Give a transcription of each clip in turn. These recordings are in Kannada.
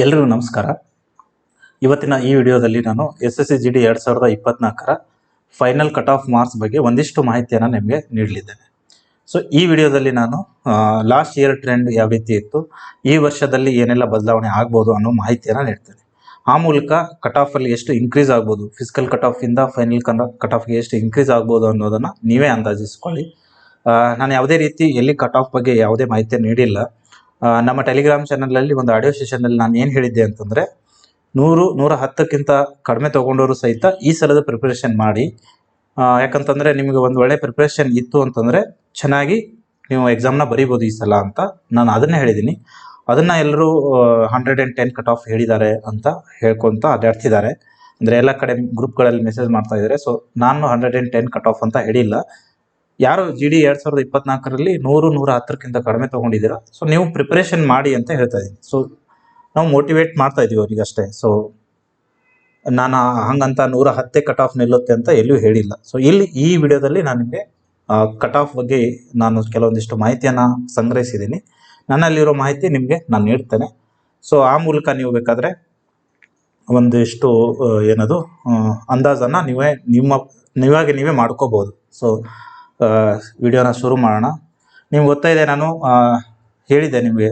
ಎಲ್ರಿಗೂ ನಮಸ್ಕಾರ. ಇವತ್ತಿನ ಈ ವಿಡಿಯೋದಲ್ಲಿ ನಾನು SSC GD 2024ರ ಫೈನಲ್ ಕಟ್ ಆಫ್ ಮಾರ್ಕ್ಸ್ ಬಗ್ಗೆ ಒಂದಿಷ್ಟು ಮಾಹಿತಿಯನ್ನು ನಿಮಗೆ ನೀಡಲಿದ್ದೇನೆ. ಸೊ ಈ ವಿಡಿಯೋದಲ್ಲಿ ನಾನು ಲಾಸ್ಟ್ ಇಯರ್ ಟ್ರೆಂಡ್ ಯಾವ ರೀತಿ ಇತ್ತು, ಈ ವರ್ಷದಲ್ಲಿ ಏನೆಲ್ಲ ಬದಲಾವಣೆ ಆಗ್ಬೋದು ಅನ್ನೋ ಮಾಹಿತಿಯನ್ನು ನೀಡ್ತೇನೆ. ಆ ಮೂಲಕ ಕಟ್ ಆಫಲ್ಲಿ ಎಷ್ಟು ಇನ್ಕ್ರೀಸ್ ಆಗ್ಬೋದು, ಫಿಸಿಕಲ್ ಕಟ್ ಆಫಿಂದ ಫೈನಲ್ ಕಟ್ ಆಫ್ಗೆ ಎಷ್ಟು ಇನ್ಕ್ರೀಸ್ ಆಗ್ಬೋದು ಅನ್ನೋದನ್ನು ನೀವೇ ಅಂದಾಜಿಸ್ಕೊಳ್ಳಿ. ನಾನು ಯಾವುದೇ ರೀತಿ ಎಲ್ಲಿ ಕಟ್ ಆಫ್ ಬಗ್ಗೆ ಯಾವುದೇ ಮಾಹಿತಿ ನೀಡಿಲ್ಲ. ನಮ್ಮ ಟೆಲಿಗ್ರಾಮ್ ಚಾನಲಲ್ಲಿ ಒಂದು ಆಡಿಯೋ ಸೆಷನ್ನಲ್ಲಿ ನಾನು ಏನು ಹೇಳಿದ್ದೆ ಅಂತಂದರೆ 100-110ಕ್ಕಿಂತ ಕಡಿಮೆ ತೊಗೊಂಡವರು ಸಹಿತ ಈ ಸಲದ ಪ್ರಿಪ್ರೇಷನ್ ಮಾಡಿ. ಯಾಕಂತಂದರೆ ನಿಮಗೆ ಒಂದು ಒಳ್ಳೆ ಪ್ರಿಪ್ರೇಷನ್ ಇತ್ತು ಅಂತಂದರೆ ಚೆನ್ನಾಗಿ ನೀವು ಎಕ್ಸಾಮ್ನ ಬರೀಬೋದು ಈ ಸಲ ಅಂತ ನಾನು ಅದನ್ನೇ ಹೇಳಿದ್ದೀನಿ. ಅದನ್ನು ಎಲ್ಲರೂ 110 ಕಟ್ ಆಫ್ ಹೇಳಿದ್ದಾರೆ ಅಂತ ಹೇಳ್ಕೊತ ಅಡ್ಡಾಡ್ತಿದ್ದಾರೆ. ಅಂದರೆ ಎಲ್ಲ ಕಡೆ ಗ್ರೂಪ್ಗಳಲ್ಲಿ ಮೆಸೇಜ್ ಮಾಡ್ತಾ ಇದ್ದಾರೆ. ಸೊ ನಾನು 110 ಕಟ್ ಆಫ್ ಅಂತ ಹೇಳಿಲ್ಲ. ಯಾರು GD 2024ರಲ್ಲಿ 100-110ಕ್ಕಿಂತ ಕಡಿಮೆ ತೊಗೊಂಡಿದ್ದೀರಾ, ಸೊ ನೀವು ಪ್ರಿಪ್ರೇಷನ್ ಮಾಡಿ ಅಂತ ಹೇಳ್ತಾ ಇದ್ದೀನಿ. ಸೊ ನಾವು ಮೋಟಿವೇಟ್ ಮಾಡ್ತಾ ಇದ್ದೀವಿ ಅವ್ರಿಗೆ ಅಷ್ಟೇ. ಸೊ ನಾನು ಹಂಗಂತ 110 ಕಟ್ ಆಫ್ ನಿಲ್ಲುತ್ತೆ ಅಂತ ಎಲ್ಲೂ ಹೇಳಿಲ್ಲ. ಸೊ ಇಲ್ಲಿ ಈ ವಿಡಿಯೋದಲ್ಲಿ ನಾನು ನಿಮಗೆ ಕಟ್ ಆಫ್ ಬಗ್ಗೆ ನಾನು ಕೆಲವೊಂದಿಷ್ಟು ಮಾಹಿತಿಯನ್ನು ಸಂಗ್ರಹಿಸಿದ್ದೀನಿ. ನನ್ನಲ್ಲಿರೋ ಮಾಹಿತಿ ನಿಮಗೆ ನಾನು ನೀಡ್ತೇನೆ. ಸೊ ಆ ಮೂಲಕ ನೀವು ಬೇಕಾದರೆ ಒಂದಿಷ್ಟು ಏನದು ಅಂದಾಜನ್ನು ನೀವೇ ಮಾಡ್ಕೋಬೋದು. ಸೊ ವಿಡಿಯೋನ ಶುರು ಮಾಡೋಣ. ನಿಮ್ಗೆ ಗೊತ್ತಾಯಿದೆ, ನಾನು ಹೇಳಿದೆ ನಿಮಗೆ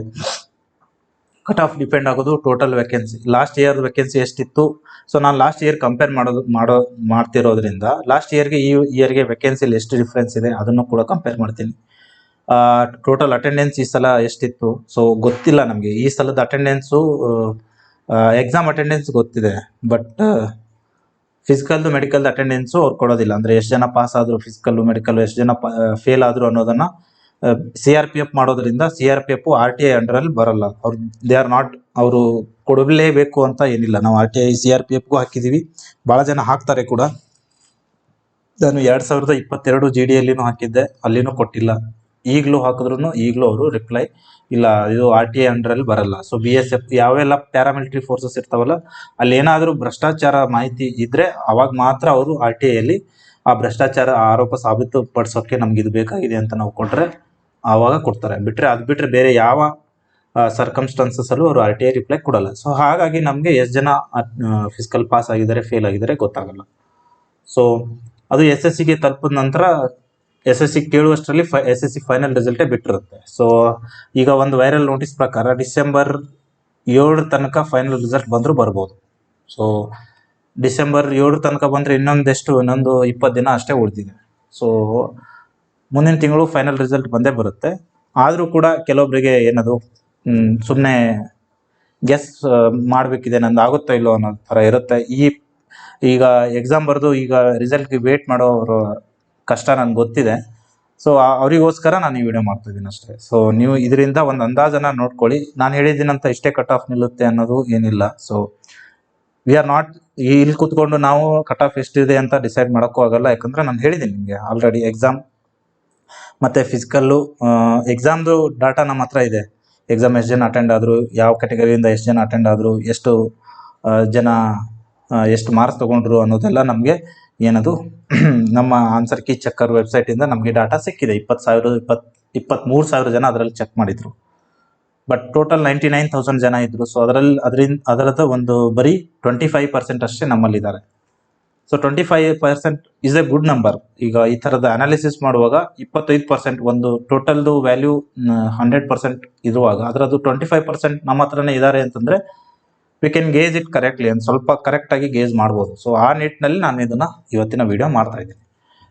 ಕಟ್ ಆಫ್ ಡಿಪೆಂಡ್ ಆಗೋದು total vacancy. Last year vacancy ಎಷ್ಟಿತ್ತು, ಸೊ ನಾನು ಲಾಸ್ಟ್ ಇಯರ್ ಕಂಪೇರ್ ಮಾಡ್ತಿರೋದ್ರಿಂದ ಲಾಸ್ಟ್ ಇಯರ್ಗೆ ಈ ಇಯರ್ಗೆ ವೇಕೆನ್ಸಿಲಿ ಎಷ್ಟು ಡಿಫ್ರೆನ್ಸ್ ಇದೆ ಅದನ್ನು ಕೂಡ ಕಂಪೇರ್ ಮಾಡ್ತೀನಿ. ಟೋಟಲ್ ಅಟೆಂಡೆನ್ಸ್ ಈ ಸಲ ಎಷ್ಟಿತ್ತು, ಸೊ ಗೊತ್ತಿಲ್ಲ ನಮಗೆ. ಈ ಸಲದ ಅಟೆಂಡೆನ್ಸು ಎಕ್ಸಾಮ್ ಅಟೆಂಡೆನ್ಸ್ ಗೊತ್ತಿದೆ, ಬಟ್ ಫಿಸಿಕಲ್ದು ಮೆಡಿಕಲ್ದು ಅಟೆಂಡೆನ್ಸು ಅವ್ರು ಕೊಡೋದಿಲ್ಲ. ಅಂದರೆ ಎಷ್ಟು ಜನ ಪಾಸ್ ಆದರು ಫಿಸಿಕಲ್ಲು ಮೆಡಿಕಲ್ಲು, ಎಷ್ಟು ಜನ ಫೇಲ್ ಆದರು ಅನ್ನೋದನ್ನು CRPF ಮಾಡೋದ್ರಿಂದ CRPF RTI ಅಂಡರಲ್ಲಿ ಬರಲ್ಲ. ದೇ ಆರ್ ನಾಟ್, ಅವರು ಕೊಡಲೇಬೇಕು ಅಂತ ಏನಿಲ್ಲ. ನಾವು RTI CRPFಗೂ ಹಾಕಿದ್ದೀವಿ, ಭಾಳ ಜನ ಹಾಕ್ತಾರೆ ಕೂಡ. ನಾನು 2022 GDಯಲ್ಲಿನೂ ಹಾಕಿದ್ದೆ, ಅಲ್ಲಿನೂ ಕೊಟ್ಟಿಲ್ಲ. ಈಗಲೂ ಹಾಕಿದ್ರು ಈಗಲೂ ಅವರು ರಿಪ್ಲೈ ಇಲ್ಲ, ಇದು RTI ಅಂಡರಲ್ಲಿ ಬರಲ್ಲ. ಸೊ BSF ಯಾವೆಲ್ಲ ಪ್ಯಾರಾಮಿಲಿಟರಿ ಫೋರ್ಸಸ್ ಇರ್ತಾವಲ್ಲ, ಅಲ್ಲಿ ಏನಾದರೂ ಭ್ರಷ್ಟಾಚಾರ ಮಾಹಿತಿ ಇದ್ದರೆ ಅವಾಗ ಮಾತ್ರ ಅವರು RTIಯಲ್ಲಿ ಆ ಭ್ರಷ್ಟಾಚಾರ ಆರೋಪ ಸಾಬೀತುಪಡಿಸೋಕ್ಕೆ ನಮ್ಗೆ ಇದು ಬೇಕಾಗಿದೆ ಅಂತ ನಾವು ಕೊಟ್ಟರೆ ಆವಾಗ ಕೊಡ್ತಾರೆ. ಅದು ಬಿಟ್ಟರೆ ಬೇರೆ ಯಾವ ಸರ್ಕಮ್ಸ್ಟಾನ್ಸಸ್ಸಲ್ಲೂ ಅವರು RTI ರಿಪ್ಲೈ ಕೊಡಲ್ಲ. ಸೊ ಹಾಗಾಗಿ ನಮಗೆ ಎಷ್ಟು ಜನ ಫಿಸಿಕಲ್ ಪಾಸ್ ಆಗಿದ್ದಾರೆ ಫೇಲ್ ಆಗಿದ್ದಾರೆ ಗೊತ್ತಾಗಲ್ಲ. ಸೊ ಅದು SSCಗೆ ತಲುಪಿದ ನಂತರ SSC ಕೇಳುವಷ್ಟರಲ್ಲಿ SSC ಫೈನಲ್ ರಿಸಲ್ಟೇ ಬಿಟ್ಟಿರುತ್ತೆ. ಸೊ ಈಗ ಒಂದು ವೈರಲ್ ನೋಟಿಸ್ ಪ್ರಕಾರ ಡಿಸೆಂಬರ್ 7 ತನಕ ಫೈನಲ್ ರಿಸಲ್ಟ್ ಬಂದರೂ ಬರ್ಬೋದು. ಸೊ ಡಿಸೆಂಬರ್ 7 ತನಕ ಬಂದರೆ ಇನ್ನೊಂದು 20 ದಿನ ಅಷ್ಟೇ ಉಳಿದಿದೆ. ಸೊ ಮುಂದಿನ ತಿಂಗಳು ಫೈನಲ್ ರಿಸಲ್ಟ್ ಬಂದೇ ಬರುತ್ತೆ. ಆದರೂ ಕೂಡ ಕೆಲವೊಬ್ಬರಿಗೆ ಏನದು ಸುಮ್ಮನೆ ಗೆಸ್ ಮಾಡಬೇಕಿದೆ, ನಂದು ಆಗುತ್ತೋ ಇಲ್ಲೋ ಅನ್ನೋ ಥರ ಇರುತ್ತೆ. ಈಗ ಎಕ್ಸಾಮ್ ಬರೆದು ಈಗ ರಿಸಲ್ಟ್ಗೆ ವೇಟ್ ಮಾಡೋರು ಕಷ್ಟ ನನಗೆ ಗೊತ್ತಿದೆ. ಸೊ ಅವರಿಗೋಸ್ಕರ ನಾನು ಈ ವಿಡಿಯೋ ಮಾಡ್ತಾಯಿದ್ದೀನಿ ಅಷ್ಟೇ. ಸೊ ನೀವು ಇದರಿಂದ ಒಂದು ಅಂದಾಜನ್ನು ನೋಡ್ಕೊಳ್ಳಿ. ನಾನು ಹೇಳಿದ್ದೀನಂತ ಇಷ್ಟೇ ಕಟ್ ಆಫ್ ನಿಲ್ಲುತ್ತೆ ಅನ್ನೋದು ಏನಿಲ್ಲ. ಸೊ ವಿ ಆರ್ ನಾಟ್ ಇಲ್ಲಿ ಕೂತ್ಕೊಂಡು ನಾವು ಕಟ್ ಆಫ್ ಎಷ್ಟಿದೆ ಅಂತ ಡಿಸೈಡ್ ಮಾಡೋಕ್ಕೂ ಆಗಲ್ಲ. ಯಾಕಂದರೆ ನಾನು ಹೇಳಿದ್ದೀನಿ ನಿಮಗೆ ಆಲ್ರೆಡಿ ಎಕ್ಸಾಮ್ ಮತ್ತು ಫಿಸಿಕಲ್ಲು ಎಕ್ಸಾಮ್ದು ಡಾಟಾ ನಮ್ಮ ಹತ್ರ ಇದೆ. ಎಕ್ಸಾಮ್ ಎಷ್ಟು ಜನ ಅಟೆಂಡ್ ಆದರು, ಯಾವ ಕ್ಯಾಟಗರಿಯಿಂದ ಎಷ್ಟು ಜನ ಅಟೆಂಡ್ ಆದರು, ಎಷ್ಟು ಜನ ಎಷ್ಟು ಮಾರ್ಕ್ಸ್ ತೊಗೊಂಡ್ರು ಅನ್ನೋದೆಲ್ಲ ನಮಗೆ ಏನದು ನಮ್ಮ ಆನ್ಸರ್ ಕೀ ಚೆಕ್ಕರ್ ವೆಬ್ಸೈಟಿಂದ ನಮಗೆ ಡಾಟಾ ಸಿಕ್ಕಿದೆ. 23,000 ಜನ ಅದರಲ್ಲಿ ಚೆಕ್ ಮಾಡಿದರು. ಬಟ್ ಟೋಟಲ್ 99,000 ಜನ ಇದ್ದರು. ಸೊ ಅದರದ್ದು ಒಂದು ಬರೀ 25% ಅಷ್ಟೇ ನಮ್ಮಲ್ಲಿದ್ದಾರೆ. So 25% is a good number. ಈಗ ಈ ಥರದ ಅನಾಲಿಸಿಸ್ ಮಾಡುವಾಗ 25% ಒಂದು ಟೋಟಲ್ದು ವ್ಯಾಲ್ಯೂ 100% ಇರುವಾಗ ಅದರದ್ದು 25% ನಮ್ಮ ಹತ್ರನೇ ಇದ್ದಾರೆ ಅಂತಂದರೆ we can gauge it correctly, ಒಂದು ಸ್ವಲ್ಪ ಕರೆಕ್ಟಾಗಿ ಗೇಜ್ ಮಾಡ್ಬೋದು. ಸೊ ಆ ನಿಟ್ಟಿನಲ್ಲಿ ನಾನು ಇದನ್ನು ಇವತ್ತಿನ ವಿಡಿಯೋ ಮಾಡ್ತಾ ಇದ್ದೀನಿ.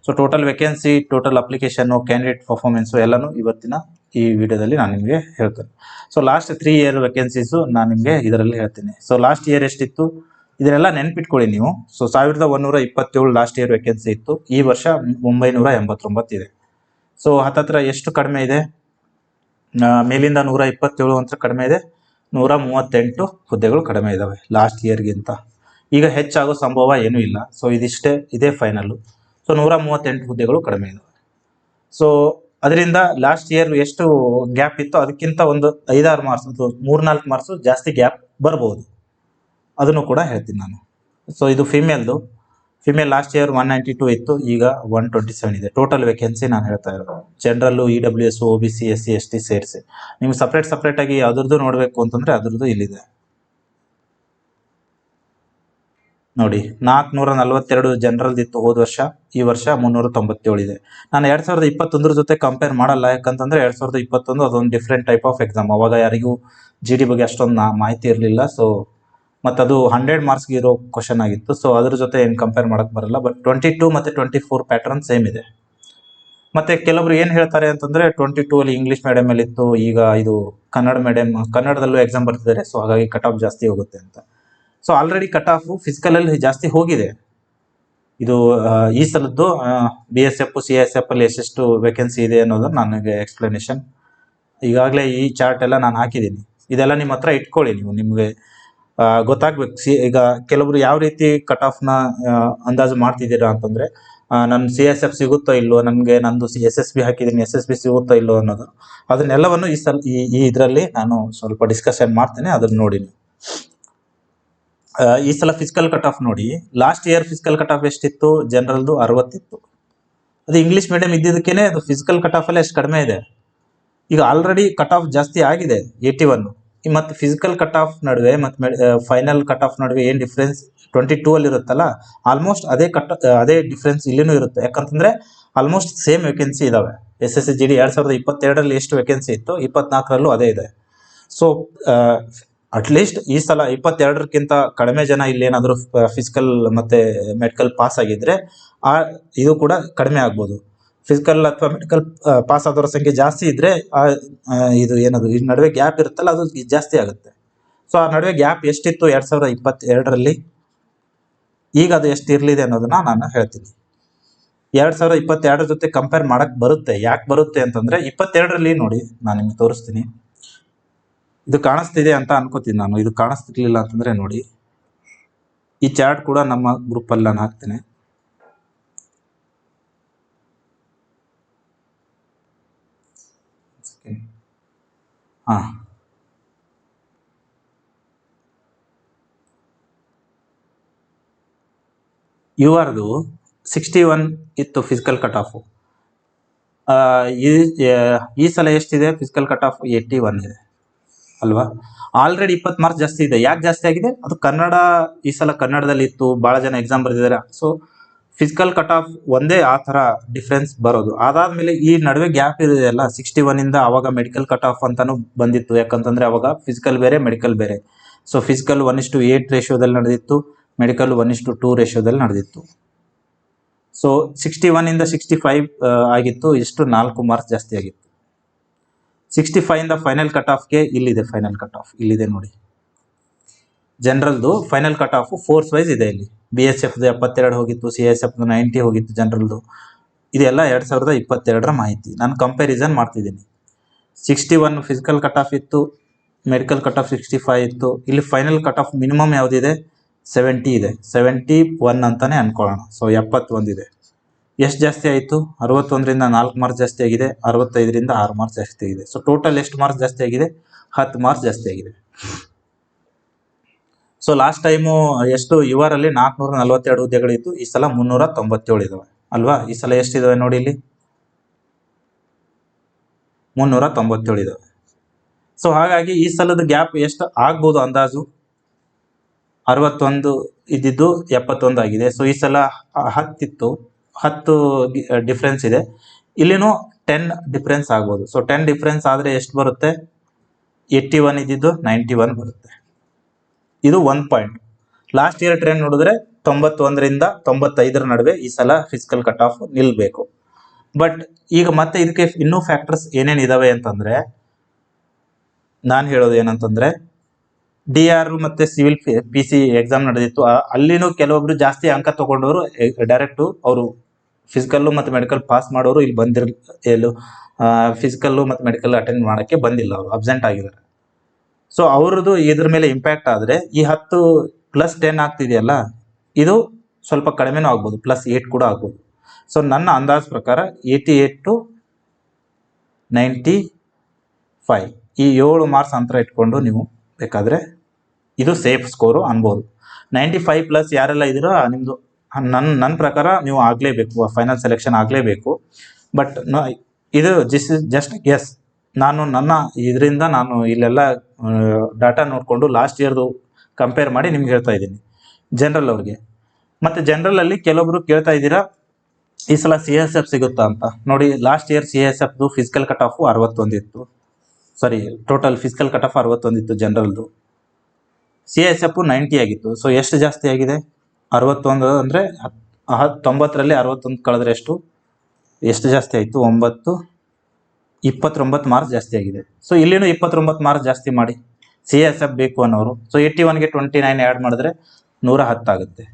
So total vacancy, total application, candidate performance ಎಲ್ಲನೂ ಇವತ್ತಿನ ಈ ವಿಡಿಯೋದಲ್ಲಿ ನಾನು ನಿಮಗೆ ಹೇಳ್ತೇನೆ. ಸೊ ಲಾಸ್ಟ್ 3 ಇಯರ್ ವೇಕೆನ್ಸೀಸು ನಾನು ನಿಮಗೆ ಇದರಲ್ಲಿ ಹೇಳ್ತೀನಿ. ಸೊ ಲಾಸ್ಟ್ ಇಯರ್ ಎಷ್ಟಿತ್ತು ಇದನ್ನೆಲ್ಲ ನೆನ್ಪಿಟ್ಕೊಳ್ಳಿ ನೀವು. ಸೊ 1127 ಲಾಸ್ಟ್ ಇಯರ್ ವೇಕೆನ್ಸಿ ಇತ್ತು. ಈ ವರ್ಷ 989 ಇದೆ. ಸೊ ಹತ್ತತ್ರ ಎಷ್ಟು ಕಡಿಮೆ ಇದೆ, ಮೇಲಿಂದ 127 ಅಂತ ಕಡಿಮೆ ಇದೆ, 138 ಹುದ್ದೆಗಳು ಕಡಿಮೆ ಇದ್ದಾವೆ ಲಾಸ್ಟ್ ಇಯರ್ಗಿಂತ. ಈಗ ಹೆಚ್ಚಾಗೋ ಸಂಭವ ಏನೂ ಇಲ್ಲ. ಸೊ ಇದೇ ಫೈನಲ್ಲು. ಸೊ 138 ಹುದ್ದೆಗಳು ಕಡಿಮೆ ಇದ್ದಾವೆ. ಸೊ ಅದರಿಂದ ಲಾಸ್ಟ್ ಇಯರ್ ಎಷ್ಟು ಗ್ಯಾಪ್ ಇತ್ತು ಅದಕ್ಕಿಂತ ಒಂದು 5-6 ಮಾರ್ಕ್ಸ್ ಅಥವಾ 3-4 ಮಾರ್ಕ್ಸು ಜಾಸ್ತಿ ಗ್ಯಾಪ್ ಬರ್ಬೋದು, ಅದನ್ನು ಕೂಡ ಹೇಳ್ತೀನಿ ನಾನು. ಸೊ ಇದು ಫಿಮೇಲ್ ಲಾಸ್ಟ್ ಇಯರ್ 192 ಇತ್ತು, ಈಗ 127 ಇದೆ. ಟೋಟಲ್ ವೇಕೆನ್ಸಿ ನಾನು ಹೇಳ್ತಾ ಇರೋದು. ಜನರಲ್ಲು, EWS, OBC, SC ST ಸೇರಿಸಿ. ನೀವು ಸಪ್ರೇಟಾಗಿ ಅದ್ರದ್ದು ನೋಡಬೇಕು ಅಂತಂದರೆ ಅದ್ರದ್ದು ಇಲ್ಲಿದೆ. ನೋಡಿ 442 ಜನರಲ್ದಿತ್ತು ಹೋದ ವರ್ಷ, ಈ ವರ್ಷ 397 ಇದೆ. ನಾನು 2021 ಜೊತೆ ಕಂಪೇರ್ ಮಾಡಲ್ಲ, ಯಾಕಂತಂದ್ರೆ 2021 ಅದೊಂದು ಡಿಫ್ರೆಂಟ್ ಟೈಪ್ ಆಫ್ ಎಕ್ಸಾಮ್. ಅವಾಗ ಯಾರಿಗೂ ಜಿ ಡಿ ಬಗ್ಗೆ ಅಷ್ಟೊಂದು ಮಾಹಿತಿ ಇರಲಿಲ್ಲ. ಸೊ ಮತ್ತು ಅದು 100 ಮಾರ್ಕ್ಸ್ಗೆ ಇರೋ ಕ್ವಶನ್ ಆಗಿತ್ತು. ಸೊ ಅದ್ರ ಜೊತೆ ಏನು ಕಂಪೇರ್ ಮಾಡಕ್ಕೆ ಬರಲ್ಲ. ಬಟ್ 22 ಮತ್ತು 24 ಪ್ಯಾಟರ್ನ್ ಸೇಮ್ ಇದೆ. ಮತ್ತೆ ಕೆಲವರು ಏನು ಹೇಳ್ತಾರೆ ಅಂತಂದ್ರೆ 22 ಅಲ್ಲಿ ಇಂಗ್ಲೀಷ್ ಮೀಡಿಯಂ ಅಲ್ಲಿ ಇತ್ತು, ಈಗ ಇದು ಕನ್ನಡ ಮೀಡಿಯಂ, ಕನ್ನಡದಲ್ಲೂ ಎಕ್ಸಾಮ್ ಬರ್ತಿದ್ದಾರೆ, ಸೊ ಹಾಗಾಗಿ ಕಟ್ ಆಫ್ ಜಾಸ್ತಿ ಹೋಗುತ್ತೆ ಅಂತ. So already cut off physical ಅಲ್ಲಿ ಜಾಸ್ತಿ ಹೋಗಿದೆ. ಇದು ಈ ಸಲದ್ದು BSF CSF ಅಲ್ಲಿ ಎಷ್ಟೆಷ್ಟು ವೇಕೆನ್ಸಿ ಇದೆ ಅನ್ನೋದು ನನಗೆ ಎಕ್ಸ್ಪ್ಲನೇಷನ್ ಈಗಾಗಲೇ ಈ ಚಾರ್ಟ್ ಎಲ್ಲ ನಾನು ಹಾಕಿದ್ದೀನಿ. ಇದೆಲ್ಲ ನಿಮ್ಮ ಹತ್ರ ಇಟ್ಕೊಳ್ಳಿ, ನೀವು ನಿಮಗೆ ಗೊತ್ತಾಗ್ಬೇಕು. ಈಗ ಕೆಲವರು ಯಾವ ರೀತಿ ಕಟ್ ಆಫ್ನ ಅಂದಾಜು ಮಾಡ್ತಿದ್ದೀರಾ ಅಂತಂದ್ರೆ ನನ್ನ CSF ಸಿಗುತ್ತೋ ಇಲ್ಲೋ, ನನಗೆ ನಂದು SSB ಹಾಕಿದ್ದೀನಿ, SSB ಸಿಗುತ್ತೋ ಇಲ್ಲೋ ಅನ್ನೋದು, ಅದನ್ನೆಲ್ಲವನ್ನು ಈ ಇದರಲ್ಲಿ ನಾನು ಸ್ವಲ್ಪ ಡಿಸ್ಕಷನ್ ಮಾಡ್ತೇನೆ, ಅದನ್ನ ನೋಡಿ. ಈ ಸಲ ಫಿಸಿಕಲ್ ಕಟ್ ಆಫ್ ನೋಡಿ, last year physical cut of ಎಷ್ಟಿತ್ತು? ಜನರಲ್ದು 60 ಇತ್ತು. ಅದು ಇಂಗ್ಲೀಷ್ ಮೀಡಿಯಂ ಇದ್ದಿದ್ದಕ್ಕೇನೆ ಅದು ಫಿಸಿಕಲ್ ಕಟ್ ಆಫ್ ಅಲ್ಲಿ ಎಷ್ಟು ಕಡಿಮೆ ಇದೆ. ಈಗ ಆಲ್ರೆಡಿ ಕಟ್ ಆಫ್ ಜಾಸ್ತಿ ಆಗಿದೆ 81. ಮತ್ತು ಫಿಸಿಕಲ್ ಕಟ್ ಆಫ್ ನಡುವೆ ಮತ್ತು ಫೈನಲ್ ಕಟ್ ಆಫ್ ನಡುವೆ ಏನು ಡಿಫ್ರೆನ್ಸ್ 22 ಅಲ್ಲಿ ಇರುತ್ತಲ್ಲ, ಆಲ್ಮೋಸ್ಟ್ ಅದೇ ಡಿಫ್ರೆನ್ಸ್ ಇಲ್ಲಿನೂ ಇರುತ್ತೆ. ಯಾಕಂತಂದ್ರೆ ಆಲ್ಮೋಸ್ಟ್ ಸೇಮ್ ವೇಕೆನ್ಸಿ ಇದಾವೆ. SSC GD 2022ರಲ್ಲಿ ಎಷ್ಟು ವೇಕೆನ್ಸಿ ಇತ್ತು, 24ರಲ್ಲೂ ಅದೇ ಇದೆ. ಸೊ ಅಟ್ಲೀಸ್ಟ್ ಈ ಸಲ 22ಕ್ಕಿಂತ ಕಡಿಮೆ ಜನ ಇಲ್ಲಿ ಏನಾದರೂ ಫಿಸಿಕಲ್ ಮತ್ತೆ ಮೆಡಿಕಲ್ ಪಾಸ್ ಆಗಿದ್ರೆ ಇದು ಕೂಡ ಕಡಿಮೆ ಆಗ್ಬೋದು. ಫಿಸಿಕಲ್ ಅಥವಾ ಮೆಡಿಕಲ್ ಪಾಸ್ ಆದವರ ಸಂಖ್ಯೆ ಜಾಸ್ತಿ ಇದ್ರೆ ಇದು ಏನದು ಈ ನಡುವೆ ಗ್ಯಾಪ್ ಇರುತ್ತಲ್ಲ, ಅದು ಜಾಸ್ತಿ ಆಗುತ್ತೆ. ಸೊ ಆ ನಡುವೆ ಗ್ಯಾಪ್ ಎಷ್ಟಿತ್ತು 2022ರಲ್ಲಿ, ಈಗ ಅದು ಎಷ್ಟು ಇರಲಿದೆ ಅನ್ನೋದನ್ನ ನಾನು ಹೇಳ್ತೀನಿ. 2022 ಜೊತೆ ಕಂಪೇರ್ ಮಾಡಕ್ ಬರುತ್ತೆ. ಯಾಕೆ ಬರುತ್ತೆ ಅಂತಂದ್ರೆ 22ರಲ್ಲಿ ನೋಡಿ, ನಾನು ನಿಮ್ಗೆ ತೋರಿಸ್ತೀನಿ. ಇದು ಕಾಣಿಸ್ತಿದೆ ಅಂತ ಅನ್ಕೋತೀನಿ ನಾನು. ಇದು ಕಾಣಿಸ್ತಿರ್ಲಿಲ್ಲ ಅಂತಂದ್ರೆ ನೋಡಿ, ಈ ಚಾರ್ಟ್ ಕೂಡ ನಮ್ಮ ಗ್ರೂಪ್ ಅಲ್ಲಿ ನಾನು ಹಾಕ್ತೇನೆ. ಹಾ, URದು 61 ಇತ್ತು ಫಿಸಿಕಲ್ ಕಟ್ ಆಫ್. ಈ ಸಲ ಎಷ್ಟಿದೆ ಫಿಸಿಕಲ್ ಕಟ್ ಆಫ್? 81 ಇದೆ ಅಲ್ವಾ. ಆಲ್ರೆಡಿ 20 ಮಾರ್ಕ್ಸ್ ಜಾಸ್ತಿ ಇದೆ. ಯಾಕೆ ಜಾಸ್ತಿ ಆಗಿದೆ? ಅದು ಕನ್ನಡ, ಈ ಸಲ ಕನ್ನಡದಲ್ಲಿ ಇತ್ತು, ಬಹಳ ಜನ ಎಕ್ಸಾಮ್ ಬರೆದಿದ್ದಾರೆ. ಸೊ ಫಿಸಿಕಲ್ ಕಟ್ ಆಫ್ ಒಂದೇ ಆ ಥರ ಡಿಫ್ರೆನ್ಸ್ ಬರೋದು. ಅದಾದ್ಮೇಲೆ ಈ ನಡುವೆ ಗ್ಯಾಪ್ ಇದೆಯಲ್ಲ 61 ಇಂದ, ಅವಾಗ ಮೆಡಿಕಲ್ ಕಟ್ ಆಫ್ ಅಂತಾನು ಬಂದಿತ್ತು. ಯಾಕಂತಂದ್ರೆ ಅವಾಗ ಫಿಸಿಕಲ್ ಬೇರೆ ಮೆಡಿಕಲ್ ಬೇರೆ. ಸೊ ಫಿಸಿಕಲ್ 1:8 ರೇಷಿಯೋದಲ್ಲಿ ನಡೆದಿತ್ತು, ಮೆಡಿಕಲ್ 1:2 ರೇಷಿಯೋದಲ್ಲಿ ನಡೆದಿತ್ತು. ಸೊ 61 ಇಂದ 65 ಆಗಿತ್ತು, ಇಷ್ಟು 4 ಮಾರ್ಕ್ಸ್ ಜಾಸ್ತಿ ಆಗಿತ್ತು. 65 ಇಂದ ಫೈನಲ್ ಕಟ್ ಆಫ್ಗೆ ಇಲ್ಲಿದೆ. ಫೈನಲ್ ಕಟ್ ಆಫ್ ಇಲ್ಲಿದೆ ನೋಡಿ. ಜನರಲ್ದು final cut off force wise ಇದೆ. ಇಲ್ಲಿ BSFದು 72 ಹೋಗಿತ್ತು, CSFದು 90 ಹೋಗಿತ್ತು ಜನರಲ್ದು. ಇದೆಲ್ಲ 2022ರ ಮಾಹಿತಿ. ನಾನು ಕಂಪ್ಯಾರಿಸನ್ ಮಾಡ್ತಿದ್ದೀನಿ. 61 ಫಿಸಿಕಲ್ ಕಟ್ ಆಫ್ ಇತ್ತು, ಮೆಡಿಕಲ್ ಕಟ್ ಆಫ್ 65 ಇತ್ತು. ಇಲ್ಲಿ ಫೈನಲ್ ಕಟ್ ಆಫ್ ಮಿನಿಮಮ್ ಯಾವುದಿದೆ? 70 ಇದೆ. 71 ಅಂತಾನೆ ಅನ್ಕೊಳ್ಳೋಣ. ಸೊ 71 ಇದೆ. ಎಷ್ಟು ಜಾಸ್ತಿ ಆಯಿತು? 61ರಿಂದ 4 ಮಾರ್ಕ್ಸ್ ಜಾಸ್ತಿ ಆಗಿದೆ, 65ರಿಂದ 6 ಮಾರ್ಕ್ಸ್ ಜಾಸ್ತಿ ಆಗಿದೆ. ಸೊ ಟೋಟಲ್ ಎಷ್ಟು ಮಾರ್ಕ್ಸ್ ಜಾಸ್ತಿ ಆಗಿದೆ? 10 ಮಾರ್ಕ್ಸ್ ಜಾಸ್ತಿ ಆಗಿದೆ. ಸೊ ಲಾಸ್ಟ್ ಟೈಮು ಎಷ್ಟು URಲ್ಲಿ 442 ಹುದ್ದೆಗಳಿತ್ತು, ಈ ಸಲ 397 ಇದಾವೆ ಅಲ್ವಾ. ಈ ಸಲ ಎಷ್ಟಿದಾವೆ ನೋಡಿ, ಇಲ್ಲಿ 397 ಇದಾವೆ. ಸೊ ಹಾಗಾಗಿ ಈ ಸಲದ ಗ್ಯಾಪ್ ಎಷ್ಟು ಆಗ್ಬೋದು ಅಂದಾಜು? 61 ಇದ್ದಿದ್ದು 71 ಆಗಿದೆ. ಸೊ ಈ ಸಲ 10 ಇತ್ತು, 10 ಡಿಫ್ರೆನ್ಸ್ ಇದೆ. ಇಲ್ಲಿನೂ 10 ಡಿಫ್ರೆನ್ಸ್ ಆಗ್ಬೋದು. ಸೊ 10 ಡಿಫ್ರೆನ್ಸ್ ಆದರೆ ಎಷ್ಟು ಬರುತ್ತೆ? 81 ಇದ್ದಿದ್ದು 91 ಬರುತ್ತೆ. ಇದು 1 ಪಾಯಿಂಟ್. ಲಾಸ್ಟ್ ಇಯರ್ ಟ್ರೆಂಡ್ ನೋಡಿದ್ರೆ 91ರಿಂದ 95ರ ನಡುವೆ ಈ ಸಲ ಫಿಸಿಕಲ್ ಕಟ್ ಆಫ್ ನಿಲ್ಬೇಕು. ಬಟ್ ಈಗ ಮತ್ತೆ ಇದಕ್ಕೆ ಇನ್ನೂ ಫ್ಯಾಕ್ಟರ್ಸ್ ಏನೇನಿದಾವೆ ಅಂತಂದ್ರೆ, ನಾನು ಹೇಳೋದು ಏನಂತಂದ್ರೆ, DR ಮತ್ತೆ ಸಿವಿಲ್ PC ಎಕ್ಸಾಮ್ ನಡೆದಿತ್ತು. ಅಲ್ಲಿನೂ ಕೆಲವೊಬ್ರು ಜಾಸ್ತಿ ಅಂಕ ತಗೊಂಡವರು ಡೈರೆಕ್ಟು ಅವರು ಫಿಸಿಕಲ್ಲು ಮತ್ತು ಮೆಡಿಕಲ್ ಪಾಸ್ ಮಾಡೋರು ಇಲ್ಲಿ ಫಿಸಿಕಲ್ಲು ಮತ್ತು ಮೆಡಿಕಲ್ ಅಟೆಂಡ್ ಮಾಡೋಕ್ಕೆ ಬಂದಿಲ್ಲ, ಅವರು ಅಬ್ಸೆಂಟ್ ಆಗಿದ್ದಾರೆ. ಸೊ ಅವ್ರದ್ದು ಇದ್ರ ಮೇಲೆ ಇಂಪ್ಯಾಕ್ಟ್ ಆದರೆ ಈ 10 + 10 ಆಗ್ತಿದೆಯಲ್ಲ, ಇದು ಸ್ವಲ್ಪ ಕಡಿಮೆನೂ ಆಗ್ಬೋದು, +8 ಕೂಡ ಆಗ್ಬೋದು. ಸೊ ನನ್ನ ಅಂದಾಜು ಪ್ರಕಾರ 88 to 95 ಈ 7 ಮಾರ್ಕ್ಸ್ ಅಂತರ ಇಟ್ಕೊಂಡು ನೀವು ಬೇಕಾದರೆ ಇದು ಸೇಫ್ ಸ್ಕೋರು ಅನ್ಬೋದು. 95+ ಯಾರೆಲ್ಲ ಇದ್ದೀರೋ ನಿಮ್ಮದು ನನ್ನ ಪ್ರಕಾರ ನೀವು ಆಗಲೇಬೇಕು, ಫೈನಲ್ ಸೆಲೆಕ್ಷನ್ ಆಗಲೇಬೇಕು. ಬಟ್ ಇದು ಜಸ್ಟ್ ಗೆಸ್. ನನ್ನ ಇದರಿಂದ ನಾನು ಇಲ್ಲೆಲ್ಲ ಡಾಟಾ ನೋಡಿಕೊಂಡು ಲಾಸ್ಟ್ ಇಯರ್ದು ಕಂಪೇರ್ ಮಾಡಿ ನಿಮ್ಗೆ ಹೇಳ್ತಾ ಇದ್ದೀನಿ. ಜನರಲ್ ಅವ್ರಿಗೆ. ಮತ್ತು ಜನರಲಲ್ಲಿ ಕೆಲವೊಬ್ರು ಕೇಳ್ತಾ ಇದ್ದೀರಾ ಈ ಸಲ CSF ಸಿಗುತ್ತಾ ಅಂತ. ನೋಡಿ, ಲಾಸ್ಟ್ ಇಯರ್ CSFದು ಫಿಸಿಕಲ್ ಕಟ್ ಆಫು 61 ಇತ್ತು. Sorry, total physical cut off 61 ಇತ್ತು ಜನರಲ್ದು. CSF 90 ಆಗಿತ್ತು. ಸೊ ಎಷ್ಟು ಜಾಸ್ತಿ ಆಗಿದೆ? 61 ಅಂದರೆ 90ರಲ್ಲಿ 61 ಕಳೆದ್ರೆ ಎಷ್ಟು ಜಾಸ್ತಿ ಆಯಿತು? 29 ಮಾರ್ಕ್ಸ್ ಜಾಸ್ತಿ ಆಗಿದೆ. ಸೊ ಇಲ್ಲಿನೂ 29 ಮಾರ್ಕ್ಸ್ ಜಾಸ್ತಿ ಮಾಡಿ, CSF ಬೇಕು ಅನ್ನೋರು. ಸೊ 81ಗೆ 29 ಆ್ಯಡ್ ಮಾಡಿದ್ರೆ 110 ಆಗುತ್ತೆ.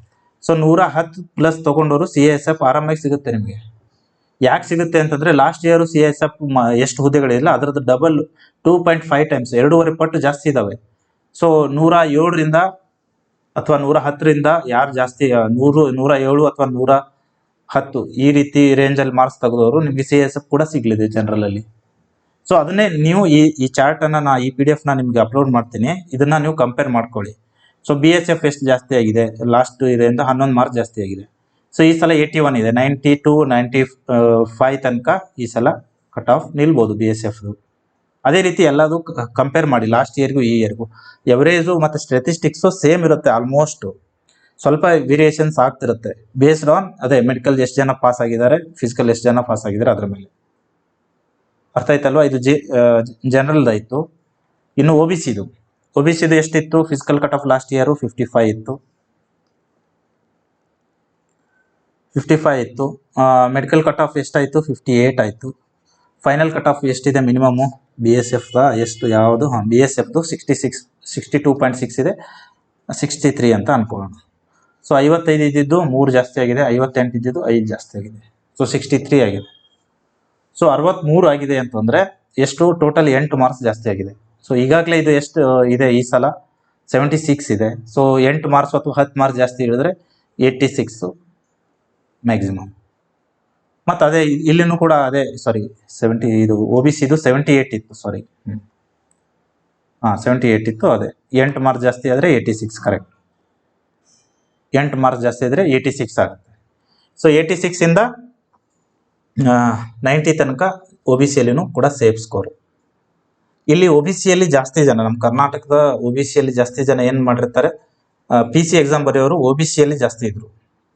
ಸೊ 110 ಪ್ಲಸ್ ತೊಗೊಂಡವರು CSF ಆರಾಮಾಗಿ ಸಿಗುತ್ತೆ ನಿಮಗೆ. ಯಾಕೆ ಸಿಗುತ್ತೆ ಅಂತಂದರೆ ಲಾಸ್ಟ್ ಇಯರು CSF ಎಷ್ಟು ಹುದ್ದೆಗಳಿಲ್ಲ ಅದರದ್ದು ಡಬಲ್ 2.5 ಟೈಮ್ಸ್ 2.5 ಪಟ್ಟು ಜಾಸ್ತಿ ಇದ್ದಾವೆ. ಸೊ 107ರಿಂದ ಅಥವಾ 110ರಿಂದ ಯಾರು ಜಾಸ್ತಿ 107 ಅಥವಾ 110 ಈ ರೀತಿ ರೇಂಜಲ್ಲಿ ಮಾರ್ಕ್ಸ್ ತೆಗೆದವರು ನಿಮಗೆ CSF ಕೂಡ ಸಿಗಲಿದೆ ಜನರಲಲ್ಲಿ. ಸೊ ಅದನ್ನೇ ನೀವು ಈ ಚಾರ್ಟನ್ನು ಈ PDF ನಿಮಗೆ ಅಪ್ಲೋಡ್ ಮಾಡ್ತೀನಿ, ಇದನ್ನು ನೀವು ಕಂಪೇರ್ ಮಾಡ್ಕೊಳ್ಳಿ. ಸೊ BSF ಎಷ್ಟು ಜಾಸ್ತಿ ಆಗಿದೆ? ಲಾಸ್ಟ್ ಇದರಿಂದ 11 ಮಾರ್ಕ್ಸ್ ಜಾಸ್ತಿ ಆಗಿದೆ. ಸೊ ಈ ಸಲ 81 ಇದೆ, 92 95 ತನಕ ಈ ಸಲ ಕಟ್ ಆಫ್ ನಿಲ್ಬೋದು BSFದು. ಅದೇ ರೀತಿ ಎಲ್ಲದು ಕಂಪೇರ್ ಮಾಡಿ, ಲಾಸ್ಟ್ ಇಯರ್ಗೂ ಈ ಇಯರ್ಗೂ. ಎವರೇಜು ಮತ್ತು ಸ್ಟ್ಯಾಟಿಸ್ಟಿಕ್ಸು ಸೇಮ್ ಇರುತ್ತೆ ಆಲ್ಮೋಸ್ಟ್, ಸ್ವಲ್ಪ ವೇರಿಯೇಷನ್ಸ್ ಆಗ್ತಿರುತ್ತೆ ಬೇಸ್ಡ್ ಆನ್ ಅದೇ ಮೆಡಿಕಲ್ ಎಷ್ಟು ಜನ ಪಾಸ್ ಆಗಿದ್ದಾರೆ, ಫಿಸಿಕಲ್ ಎಷ್ಟು ಜನ ಪಾಸ್ ಆಗಿದ್ದಾರೆ ಅದರ ಮೇಲೆ. ಅರ್ಥ ಆಯ್ತಲ್ವಾ? ಇದು ಜನರಲ್ದಾಯಿತು. ಇನ್ನು OBCದು ಎಷ್ಟಿತ್ತು? Physical cut of last year 55 ಇತ್ತು. 55 ಇತ್ತು. ಮೆಡಿಕಲ್ ಕಟ್ ಆಫ್ ಎಷ್ಟಾಯಿತು? 58 ಆಯಿತು. ಫೈನಲ್ ಕಟ್ ಆಫ್ ಎಷ್ಟಿದೆ ಮಿನಿಮಮ್ಮು? BSFದ ಎಷ್ಟು ಯಾವುದು? BSFದು 62.6 ಇದೆ, 63 ಅಂತ ಅನ್ಕೊಳ್ಳೋಣ. ಸೊ 55 ಇದ್ದಿದ್ದು 3 ಜಾಸ್ತಿ ಆಗಿದೆ, 58 ಇದ್ದಿದ್ದು 5 ಜಾಸ್ತಿ ಆಗಿದೆ. ಸೊ 63 ಆಗಿದೆ. ಸೊ 63 ಆಗಿದೆ ಅಂತಂದರೆ ಎಷ್ಟು? ಟೋಟಲ್ 8 ಮಾರ್ಕ್ಸ್ ಜಾಸ್ತಿ ಆಗಿದೆ. ಸೊ ಈಗಾಗಲೇ ಇದು ಎಷ್ಟು ಇದೆ? ಈ ಸಲ 76 ಇದೆ. ಸೊ 8 ಮಾರ್ಕ್ಸ್ ಅಥವಾ 10 ಮಾರ್ಕ್ಸ್ ಜಾಸ್ತಿ ಹೇಳಿದ್ರೆ 86 ಮ್ಯಾಕ್ಸಿಮಮ್. ಮತ್ತು ಅದೇ ಇಲ್ಲಿನೂ ಕೂಡ ಅದೇ 70 ಇದು OBCದು 78 ಇತ್ತು. 78 ಇತ್ತು. ಅದೇ 8 ಮಾರ್ಕ್ಸ್ ಜಾಸ್ತಿ ಆದರೆ 86 ಕರೆಕ್ಟ್. 8 ಮಾರ್ಕ್ಸ್ ಜಾಸ್ತಿ ಆದರೆ 86 ಆಗುತ್ತೆ. ಸೊ 86ಇಂದ 90 ತನಕ OBCಯಲ್ಲಿನೂ ಕೂಡ ಸೇಫ್ ಸ್ಕೋರ್. ಇಲ್ಲಿ OBCಯಲ್ಲಿ ಜಾಸ್ತಿ ಜನ, ನಮ್ಮ ಕರ್ನಾಟಕದ OBCಯಲ್ಲಿ ಜಾಸ್ತಿ ಜನ ಏನು ಮಾಡಿರ್ತಾರೆ, PC ಎಕ್ಸಾಮ್ ಬರೆಯೋರು OBCಯಲ್ಲಿ ಜಾಸ್ತಿ ಇದ್ರು.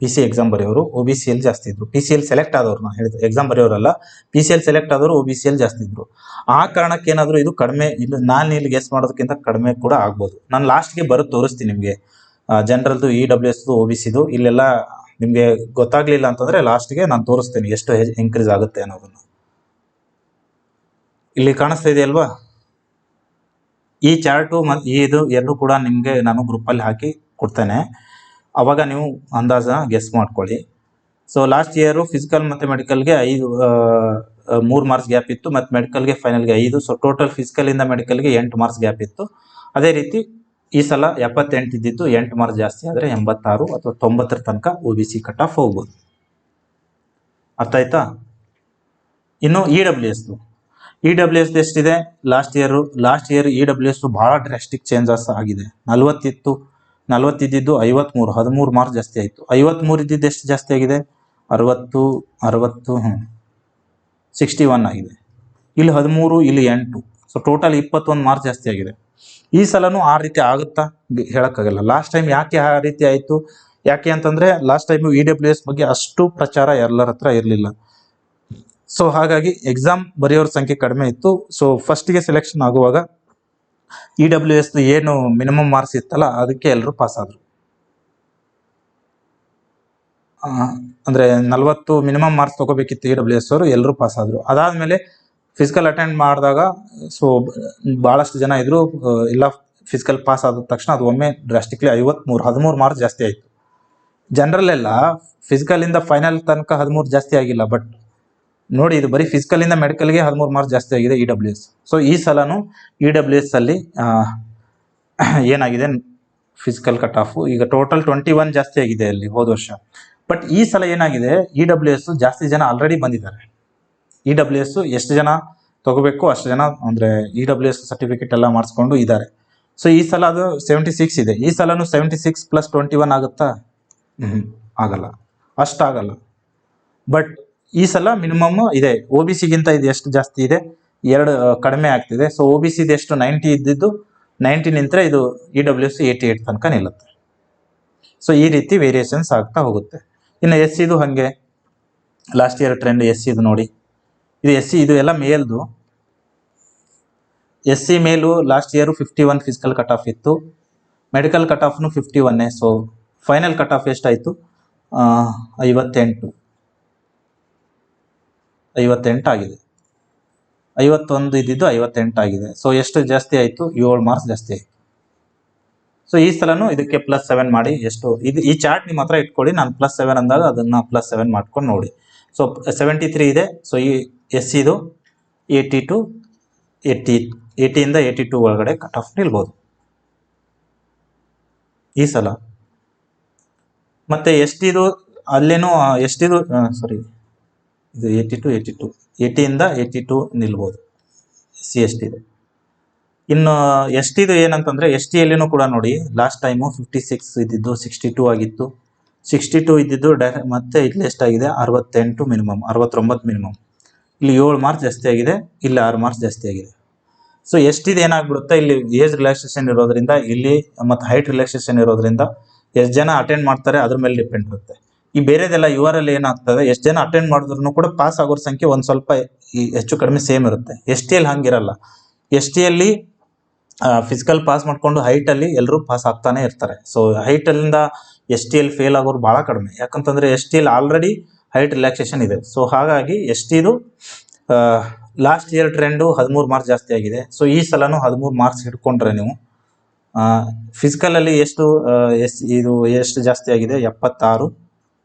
PC ಎಕ್ಸಾಮ್ ಬರೆಯೋರು OBCಯಲ್ಲಿ ಜಾಸ್ತಿ ಇದ್ರು. PCಯಲ್ಲಿ ಸೆಲೆಕ್ಟ್ ಆದವ್ರು, ನಾನು ಹೇಳಿದ್ದು ಎಕ್ಸಾಮ್ ಬರೆಯೋರಲ್ಲ, PCಯಲ್ಲಿ ಸೆಲೆಕ್ಟ್ ಆದವರು OBCಯಲ್ಲಿ ಜಾಸ್ತಿ ಇದ್ರು. ಆ ಕಾರಣಕ್ಕೆ ಏನಾದರೂ ಇದು ಕಡಿಮೆ, ಇಲ್ಲಿ ನಾನು ಇಲ್ಲಿ ಗೆಸ್ ಮಾಡೋದಕ್ಕಿಂತ ಕಡಿಮೆ ಕೂಡ ಆಗ್ಬೋದು. ನಾನು ಲಾಸ್ಟ್ಗೆ ಬರೋದು ತೋರಿಸ್ತೀನಿ ನಿಮಗೆ, ಜನರಲ್ದು, EWSದು, OBCದು. ಇಲ್ಲೆಲ್ಲ ನಿಮಗೆ ಗೊತ್ತಾಗ್ಲಿಲ್ಲ ಅಂತಂದರೆ ಲಾಸ್ಟ್ಗೆ ನಾನು ತೋರಿಸ್ತೀನಿ ಎಷ್ಟು ಇನ್ಕ್ರೀಸ್ ಆಗುತ್ತೆ ಅನ್ನೋದನ್ನು. ಇಲ್ಲಿ ಕಾಣಿಸ್ತಾ ಇದೆಯಲ್ವಾ ಈ ಚಾರ್ಟು ಮತ್ತು ಇದು ಎರಡು ಕೂಡ ನಿಮಗೆ ನಾನು ಗ್ರೂಪಲ್ಲಿ ಹಾಕಿ ಕೊಡ್ತೇನೆ, ಅವಾಗ ನೀವು ಅಂದಾಜನ್ನ ಗೆಸ್ ಮಾಡ್ಕೊಳ್ಳಿ. ಸೊ ಲಾಸ್ಟ್ ಇಯರು ಫಿಸಿಕಲ್ ಮತ್ತು ಮೆಡಿಕಲ್ಗೆ 3 ಮಾರ್ಕ್ಸ್ ಗ್ಯಾಪ್ ಇತ್ತು, ಮತ್ತು ಮೆಡಿಕಲ್ಗೆ ಫೈನಲ್ಗೆ 5. ಸೊ ಟೋಟಲ್ ಫಿಸಿಕಲಿಂದ ಮೆಡಿಕಲ್ಗೆ 8 ಮಾರ್ಕ್ಸ್ ಗ್ಯಾಪ್ ಇತ್ತು. ಅದೇ ರೀತಿ ಈ ಸಲ 78 ಇದ್ದಿದ್ದು 8 ಮಾರ್ಕ್ಸ್ ಜಾಸ್ತಿ ಆದರೆ 86 ಅಥವಾ 90 ತನಕ OBC ಕಟ್ ಆಫ್ ಹೋಗ್ಬೋದು. ಅರ್ಥ ಆಯ್ತಾ? ಇನ್ನು EWSದು ಎಷ್ಟಿದೆ? ಲಾಸ್ಟ್ ಇಯರ್ EWS ಭಾಳ ಡ್ರಾಸ್ಟಿಕ್ ಚೇಂಜಸ್ ಆಗಿದೆ. 40 ಇತ್ತು, 40 ಇದ್ದಿದ್ದು 53, 13 ಮಾರ್ಕ್ಸ್ ಜಾಸ್ತಿ ಆಯಿತು. 53 ಇದ್ದಿದ್ದು ಎಷ್ಟು ಜಾಸ್ತಿ ಆಗಿದೆ? 60 61 ಆಗಿದೆ. ಇಲ್ಲಿ 13, ಇಲ್ಲಿ 8. ಸೊ ಟೋಟಲ್ 21 ಮಾರ್ಕ್ಸ್ ಜಾಸ್ತಿ ಆಗಿದೆ. ಈ ಸಲನೂ ಆ ರೀತಿ ಆಗುತ್ತಾ ಹೇಳೋಕ್ಕಾಗಲ್ಲ. ಲಾಸ್ಟ್ ಟೈಮ್ ಯಾಕೆ ಆ ರೀತಿ ಆಯಿತು? ಯಾಕೆ ಅಂತಂದರೆ ಲಾಸ್ಟ್ ಟೈಮು EWS ಬಗ್ಗೆ ಅಷ್ಟು ಪ್ರಚಾರ ಎಲ್ಲರ ಹತ್ರ ಇರಲಿಲ್ಲ. ಸೊ ಹಾಗಾಗಿ ಎಕ್ಸಾಮ್ ಬರೆಯೋರ ಸಂಖ್ಯೆ ಕಡಿಮೆ ಇತ್ತು. ಸೊ ಫಸ್ಟಿಗೆ ಸೆಲೆಕ್ಷನ್ ಆಗುವಾಗ EWSದು ಏನು ಮಿನಿಮಮ್ ಮಾರ್ಕ್ಸ್ ಇತ್ತಲ್ಲ ಅದಕ್ಕೆ ಎಲ್ಲರೂ ಪಾಸ್ ಆದರು. ಅಂದರೆ 40 ಮಿನಿಮಮ್ ಮಾರ್ಕ್ಸ್ ತೊಗೋಬೇಕಿತ್ತು EWS ಅವರು, ಎಲ್ಲರೂ ಪಾಸ್ ಆದರು. ಅದಾದಮೇಲೆ ಫಿಸಿಕಲ್ ಅಟೆಂಡ್ ಮಾಡಿದಾಗ ಸೊ ಭಾಳಷ್ಟು ಜನ ಇದ್ದರು, ಎಲ್ಲ ಫಿಸಿಕಲ್ ಪಾಸ್ ಆದ ತಕ್ಷಣ ಅದು ಒಮ್ಮೆ ಡ್ರಾಸ್ಟಿಕ್ಲಿ 13 ಮಾರ್ಕ್ಸ್ ಜಾಸ್ತಿ ಆಯಿತು. ಜನರಲ್ಲೆಲ್ಲ ಫಿಸಿಕಲಿಂದ ಫೈನಲ್ ತನಕ 13 ಜಾಸ್ತಿ ಆಗಿಲ್ಲ. ಬಟ್ ನೋಡಿ, ಇದು ಬರೀ ಫಿಸಿಕಲಿಂದ ಮೆಡಿಕಲ್ಗೆ 13 ಮಾರ್ಕ್ಸ್ ಜಾಸ್ತಿ ಆಗಿದೆ EWS. ಸೊ ಈ ಸಲನೂ EWS ಅಲ್ಲಿ ಏನಾಗಿದೆ, ಫಿಸಿಕಲ್ ಕಟ್ ಆಫು ಈಗ ಟೋಟಲ್ 21 ಜಾಸ್ತಿ ಆಗಿದೆ ಅಲ್ಲಿ ಹೋದ ವರ್ಷ. ಬಟ್ ಈ ಸಲ ಏನಾಗಿದೆ, EWS ಜಾಸ್ತಿ ಜನ ಆಲ್ರೆಡಿ ಬಂದಿದ್ದಾರೆ. EWS ಎಷ್ಟು ಜನ ತಗೋಬೇಕು ಅಷ್ಟು ಜನ, ಅಂದರೆ EWS ಸರ್ಟಿಫಿಕೇಟ್ ಎಲ್ಲ ಮಾಡಿಸ್ಕೊಂಡು ಇದ್ದಾರೆ. ಸೊ ಈ ಸಲ ಅದು 76 ಇದೆ. ಈ ಸಲನೂ 76 + 21 ಆಗುತ್ತಾ? ಆಗಲ್ಲ, ಅಷ್ಟಾಗಲ್ಲ. ಬಟ್ ಈ ಸಲ ಮಿನಿಮಮ್ ಇದೆ. OBCಗಿಂತ ಇದು ಎಷ್ಟು ಜಾಸ್ತಿ ಇದೆ? 2 ಕಡಿಮೆ ಆಗ್ತಿದೆ. ಸೊ OBCದು ಎಷ್ಟು 90 ಇದ್ದಿದ್ದು 90 ನಿಂತರೆ ಇದು EWS 88 ತನಕ ನಿಲ್ಲುತ್ತೆ. ಸೊ ಈ ರೀತಿ ವೇರಿಯೇಷನ್ಸ್ ಆಗ್ತಾ ಹೋಗುತ್ತೆ. ಇನ್ನು ಎಸ್ ಇದು ಹಾಗೆ ಲಾಸ್ಟ್ ಇಯರ್ ಟ್ರೆಂಡ್ ಎಸ್ ಇದು ನೋಡಿ, ಇದು ಎಸ್ ಸಿ, ಇದು ಎಲ್ಲ ಮೇಲ್ದು. S C male last year 51 physical cut off ಇತ್ತು, ಮೆಡಿಕಲ್ ಕಟ್ ಆಫ್ನು 51. ಸೊ ಫೈನಲ್ ಕಟ್ ಆಫ್ ಎಷ್ಟಾಯಿತು? 58 ಆಗಿದೆ. 51 ಇದ್ದಿದ್ದು 58 ಆಗಿದೆ. ಸೊ ಎಷ್ಟು ಜಾಸ್ತಿ ಆಯಿತು? 7 ಮಾರ್ಕ್ಸ್ ಜಾಸ್ತಿ ಆಯಿತು. ಸೊ ಈ ಸಲನೂ ಇದಕ್ಕೆ +7 ಮಾಡಿ ಎಷ್ಟು ಇದು ಈ ಚಾರ್ಟ್ ನಿಮ್ಮ ಹತ್ರ ಇಟ್ಕೊಳ್ಳಿ. ನಾನು +7 ಅಂದಾಗ ಅದನ್ನು +7 ಮಾಡ್ಕೊಂಡು ನೋಡಿ. ಸೊ 73 ಇದೆ. ಸೊ ಈ ಎಸ್ ಇದು 82 80ಇಂದ 82 ಒಳಗಡೆ ಕಟ್ ಆಫ್ ನಿಲ್ಬೋದು ಈ ಸಲ. ಮತ್ತೆ ಎಷ್ಟಿದು ಅಲ್ಲೇನೋ ಎಷ್ಟಿದು ಸಾರಿ ಇದು 82 80ಇಂದ 82 ನಿಲ್ಬೋದು ಸಿ ಎಸ್ ಟಿದು. ಇನ್ನು ಎಸ್ ಟಿದು ಏನಂತಂದರೆ ಎಸ್ ಟಿಯಲ್ಲಿನೂ ಕೂಡ ನೋಡಿ ಲಾಸ್ಟ್ ಟೈಮು 56 ಇದ್ದಿದ್ದು 62 ಆಗಿತ್ತು. 62 ಇದ್ದಿದ್ದು ಮತ್ತೆ ಇಲ್ಲಿ ಎಷ್ಟಾಗಿದೆ? 68 ಮಿನಿಮಮ್, 69 ಮಿನಿಮಮ್. ಇಲ್ಲಿ 7 ಮಾರ್ಕ್ಸ್ ಜಾಸ್ತಿ ಆಗಿದೆ, ಇಲ್ಲಿ 6 ಮಾರ್ಕ್ಸ್ ಜಾಸ್ತಿ ಆಗಿದೆ. ಸೊ ಎಷ್ಟಿದು ಏನಾಗ್ಬಿಡುತ್ತೆ, ಇಲ್ಲಿ ಏಜ್ ರಿಲ್ಯಾಕ್ಸೇಷನ್ ಇರೋದ್ರಿಂದ ಇಲ್ಲಿ ಮತ್ತು ಹೈಟ್ ರಿಲ್ಯಾಕ್ಸೇಷನ್ ಇರೋದ್ರಿಂದ ಎಷ್ಟು ಜನ ಅಟೆಂಡ್ ಮಾಡ್ತಾರೆ ಅದ್ರ ಮೇಲೆ ಡಿಪೆಂಡ್ ಇರುತ್ತೆ. ಈ ಬೇರೆದೆಲ್ಲ URL ಏನಾಗ್ತದೆ, ಎಷ್ಟು ಜನ ಅಟೆಂಡ್ ಮಾಡಿದ್ರು ಕೂಡ ಪಾಸ್ ಆಗೋರ ಸಂಖ್ಯೆ ಒಂದು ಸ್ವಲ್ಪ ಹೆಚ್ಚು ಕಡಿಮೆ ಸೇಮ್ ಇರುತ್ತೆ. ಎಸ್ ಟಿಯಲ್ಲಿ ಹಂಗಿರಲ್ಲ. ಎಸ್ ಟಿಯಲ್ಲಿ ಫಿಸಿಕಲ್ ಪಾಸ್ ಮಾಡಿಕೊಂಡು ಹೈಟಲ್ಲಿ ಎಲ್ಲರೂ ಪಾಸ್ ಆಗ್ತಾನೆ ಇರ್ತಾರೆ. ಸೊ ಹೈಟಲ್ಲಿಂದ ಎಸ್ ಟಿಯಲ್ಲಿ ಫೇಲ್ ಆಗೋರು ಭಾಳ ಕಡಿಮೆ, ಯಾಕಂತಂದರೆ ಎಸ್ ಟಿಯಲ್ಲಿ ಆಲ್ರೆಡಿ ಹೈಟ್ ರಿಲ್ಯಾಕ್ಸೇಷನ್ ಇದೆ. ಸೊ ಹಾಗಾಗಿ ಎಸ್ ಟಿದು ಲಾಸ್ಟ್ ಇಯರ್ ಟ್ರೆಂಡು 13 ಮಾರ್ಕ್ಸ್ ಜಾಸ್ತಿ ಆಗಿದೆ. ಸೊ ಈ ಸಲನೂ 13 ಮಾರ್ಕ್ಸ್ ಹಿಡ್ಕೊಂಡ್ರೆ ನೀವು ಫಿಸಿಕಲಲ್ಲಿ ಎಷ್ಟು ಇದು ಎಷ್ಟು ಜಾಸ್ತಿ ಆಗಿದೆ? 76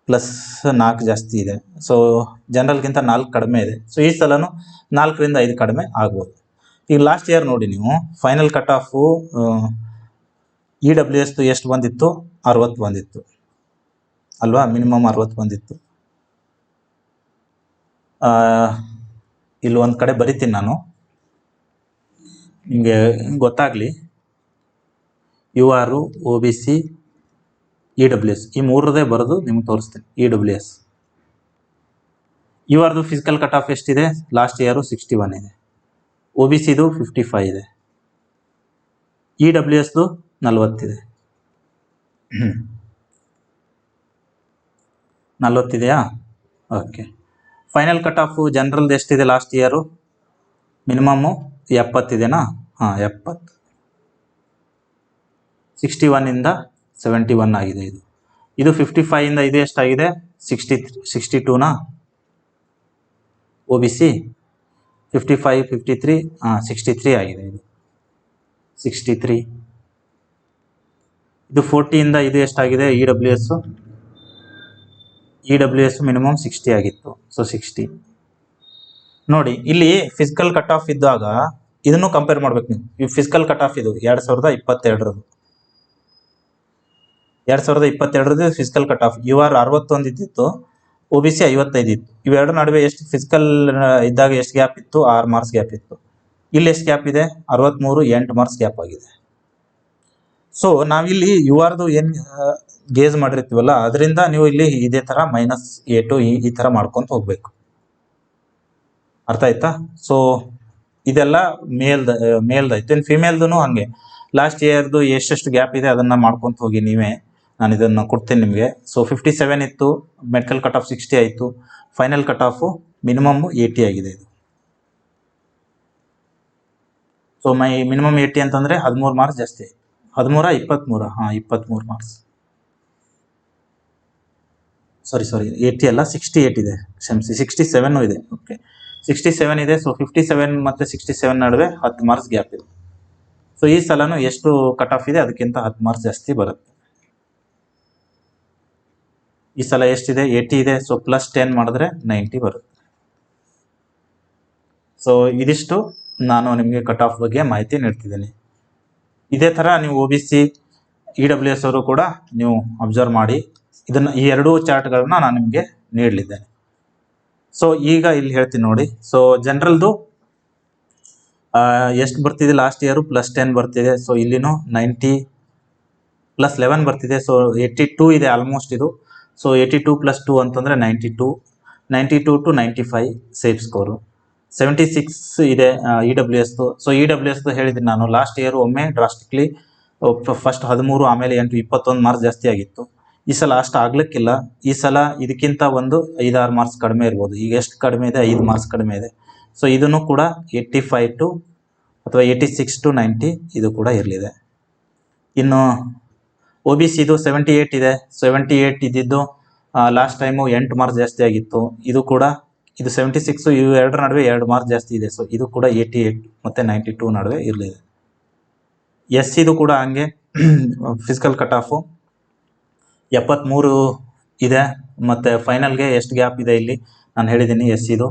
+4 ಜಾಸ್ತಿ ಇದೆ. ಸೊ ಜನರಲ್ಗಿಂತ 4 ಕಡಿಮೆ ಇದೆ. ಸೊ ಈ ಸಲನೂ 4ರಿಂದ 5 ಕಡಿಮೆ ಆಗ್ಬೋದು. ಈಗ ಲಾಸ್ಟ್ ಇಯರ್ ನೋಡಿ ನೀವು ಫೈನಲ್ ಕಟ್ ಆಫು EWS ಎಷ್ಟು ಬಂದಿತ್ತು? 60 ಬಂದಿತ್ತು ಅಲ್ವಾ? ಮಿನಿಮಮ್ 60 ಬಂದಿತ್ತು. ಇಲ್ಲಿ ಒಂದು ಕಡೆ ಬರಿತೀನಿ ನಾನು, ನಿಮಗೆ ಗೊತ್ತಾಗಲಿ. UR, OBC, EWS ಈ ಮೂರದೇ ಬರೆದು ನಿಮ್ಗೆ ತೋರಿಸ್ತೀನಿ. EWS URದು ಫಿಸಿಕಲ್ ಕಟ್ ಆಫ್ ಎಷ್ಟಿದೆ? ಲಾಸ್ಟ್ ಇಯರು 61 ಇದೆ. OBCದು 55 ಇದೆ. EWSದು 40 ಇದೆ. 40 ಇದೆಯಾ? ಓಕೆ. ಫೈನಲ್ ಕಟ್ ಆಫು ಜನರಲ್ದು ಎಷ್ಟಿದೆ ಲಾಸ್ಟ್ ಇಯರು? ಮಿನಿಮಮ್ಮು 70 ಇದೆನಾ? ಹಾಂ 70. 61ಇಂದ 71 ಆಗಿದೆ ಇದು. ಇದು 55ಇಂದ ಇದು ಎಷ್ಟಾಗಿದೆ? 62ನಾ? OBC 55 53 63 ಆಗಿದೆ ಇದು. 63. ಇದು 40ಇಂದ ಇದು ಎಷ್ಟಾಗಿದೆ? EWS ಮಿನಿಮಮ್ 60 ಆಗಿತ್ತು. ಸೊ 60 ನೋಡಿ. ಇಲ್ಲಿ ಫಿಸಿಕಲ್ ಕಟ್ ಆಫ್ ಇದ್ದಾಗ ಇದನ್ನು ಕಂಪೇರ್ ಮಾಡ್ಬೇಕು ನೀವು. ಈ ಫಿಸಿಕಲ್ ಕಟ್ ಆಫ್ ಇದು 2022ರದು. 2022ರದು ಫಿಸಿಕಲ್ ಕಟ್ ಆಫ್. UR 61 ಇದ್ದಿತ್ತು, OBC 55 ಇತ್ತು. ಇವೆರಡು ನಡುವೆ ಎಷ್ಟು ಫಿಸಿಕಲ್ ಇದ್ದಾಗ ಎಷ್ಟು ಗ್ಯಾಪ್ ಇತ್ತು? 6 ಮಾರ್ಕ್ಸ್ ಗ್ಯಾಪ್ ಇತ್ತು. ಇಲ್ಲಿ ಎಷ್ಟು ಗ್ಯಾಪ್ ಇದೆ? 63 8 ಮಾರ್ಕ್ಸ್ ಗ್ಯಾಪ್ ಆಗಿದೆ. ಸೊ ನಾವಿಲ್ಲಿ URದು ಏನು ಗೇಜ್ ಮಾಡಿರ್ತೀವಲ್ಲ ಅದರಿಂದ ನೀವು ಇಲ್ಲಿ ಇದೇ ಥರ -8 ಈ ಥರ ಮಾಡ್ಕೊತ ಹೋಗ್ಬೇಕು. ಅರ್ಥ ಆಯ್ತಾ? ಸೊ ಇದೆಲ್ಲ ಮೇಲ್ದಾಯ್ತು. ಇನ್ನು ಫಿಮೇಲ್ದು ಹಾಗೆ ಲಾಸ್ಟ್ ಇಯರ್ದು ಎಷ್ಟೆಷ್ಟು ಗ್ಯಾಪ್ ಇದೆ ಅದನ್ನು ಮಾಡ್ಕೊತ ಹೋಗಿ ನೀವೇ. ನಾನು ಇದನ್ನು ಕೊಡ್ತೀನಿ ನಿಮಗೆ. ಸೊ 57 ಇತ್ತು, ಮೆಡಿಕಲ್ ಕಟ್ ಆಫ್ 60 ಆಯಿತು, ಫೈನಲ್ ಕಟ್ ಆಫು ಮಿನಿಮಮ್ 80 ಆಗಿದೆ ಇದು. ಸೊ ಮಿನಿಮಮ್ 80 ಅಂತಂದರೆ 13 ಮಾರ್ಕ್ಸ್ ಜಾಸ್ತಿ ಆಯಿತು. 13 23? ಹಾಂ 23 ಮಾರ್ಕ್ಸ್. ಸಾರಿ 80 ಅಲ್ಲ, 68 ಇದೆ, ಕ್ಷಮಿಸಿ. 67 ಇದೆ. ಓಕೆ 67 ಇದೆ. ಸೊ 57 ಮತ್ತು 67 ನಡುವೆ 10 ಮಾರ್ಕ್ಸ್ ಗ್ಯಾಪ್ ಇದೆ. ಸೊ ಈ ಸಲನೂ ಎಷ್ಟು ಕಟ್ ಆಫ್ ಇದೆ ಅದಕ್ಕಿಂತ 10 ಮಾರ್ಕ್ಸ್ ಜಾಸ್ತಿ ಬರುತ್ತೆ. ಈ ಸಲ ಎಷ್ಟಿದೆ? 80 ಇದೆ. ಸೊ +10 ಮಾಡಿದ್ರೆ 90 ಬರುತ್ತೆ. ಸೊ ಇದಿಷ್ಟು ನಾನು ನಿಮಗೆ ಕಟ್ ಆಫ್ ಬಗ್ಗೆ ಮಾಹಿತಿ ನೀಡ್ತಿದ್ದೀನಿ. ಇದೇ ಥರ ನೀವು OBC EWS ಅವರು ಕೂಡ ನೀವು ಅಬ್ಸರ್ವ್ ಮಾಡಿ. ಈ ಎರಡೂ ಚಾರ್ಟ್ಗಳನ್ನ ನಾನು ನಿಮಗೆ ನೀಡಲಿದ್ದೇನೆ. ಸೊ ಈಗ ಇಲ್ಲಿ ಹೇಳ್ತೀನಿ ನೋಡಿ. ಸೊ ಜನರಲ್ದು ಎಷ್ಟು ಬರ್ತಿದೆ? ಲಾಸ್ಟ್ ಇಯರು +10 ಬರ್ತಿದೆ. ಸೊ ಇಲ್ಲಿನೂ 90 +11 ಬರ್ತಿದೆ. ಸೊ 82 ಇದೆ ಆಲ್ಮೋಸ್ಟ್ ಇದು. ಸೊ 82 + 2 ಅಂತಂದರೆ 92 to 95 ಸೇಫ್ ಸ್ಕೋರು. 76 ಇದೆ EWSದು. ಸೊ EWSದು ಹೇಳಿದ್ದೀನಿ ನಾನು ಲಾಸ್ಟ್ ಇಯರ್ ಒಮ್ಮೆ ಡ್ರಾಸ್ಟಿಕ್ಲಿ ಫಸ್ಟ್ 13 ಆಮೇಲೆ 8 21 ಮಾರ್ಕ್ಸ್ ಜಾಸ್ತಿ ಆಗಿತ್ತು. ಈ ಸಲ ಅಷ್ಟು ಆಗ್ಲಿಕ್ಕಿಲ್ಲ. ಈ ಸಲ ಇದಕ್ಕಿಂತ ಒಂದು 5-6 ಮಾರ್ಕ್ಸ್ ಕಡಿಮೆ ಇರ್ಬೋದು. ಈಗ ಎಷ್ಟು ಕಡಿಮೆ ಇದೆ? 5 ಮಾರ್ಕ್ಸ್ ಕಡಿಮೆ ಇದೆ. ಸೊ ಇದನ್ನು ಕೂಡ 85 ಟು ಅಥವಾ 86 ಟು 90 ಇದು ಕೂಡ ಇರಲಿದೆ. ಇನ್ನು ಒ ಬಿ ಸಿ ಇದು 78 ಇದೆ. 78 ಇದ್ದಿದ್ದು ಲಾಸ್ಟ್ ಟೈಮು 8 ಮಾರ್ಕ್ಸ್ ಜಾಸ್ತಿ ಆಗಿತ್ತು. ಇದು ಕೂಡ ಇದು 76, ಇವು ಎರಡರ ನಡುವೆ 2 ಮಾರ್ಕ್ಸ್ ಜಾಸ್ತಿ ಇದೆ. ಸೊ ಇದು ಕೂಡ 88 ಮತ್ತು 92 ನಡುವೆ ಇರಲಿದೆ. ಎಸ್ ಇದು ಕೂಡ ಹಂಗೆ ಫಿಸಿಕಲ್ ಕಟ್ ಆಫು 73 ಇದೆ. ಮತ್ತು ಫೈನಲ್ಗೆ ಎಷ್ಟು ಗ್ಯಾಪ್ ಇದೆ ಇಲ್ಲಿ ನಾನು ಹೇಳಿದ್ದೀನಿ. ಎಸ್ ಇದು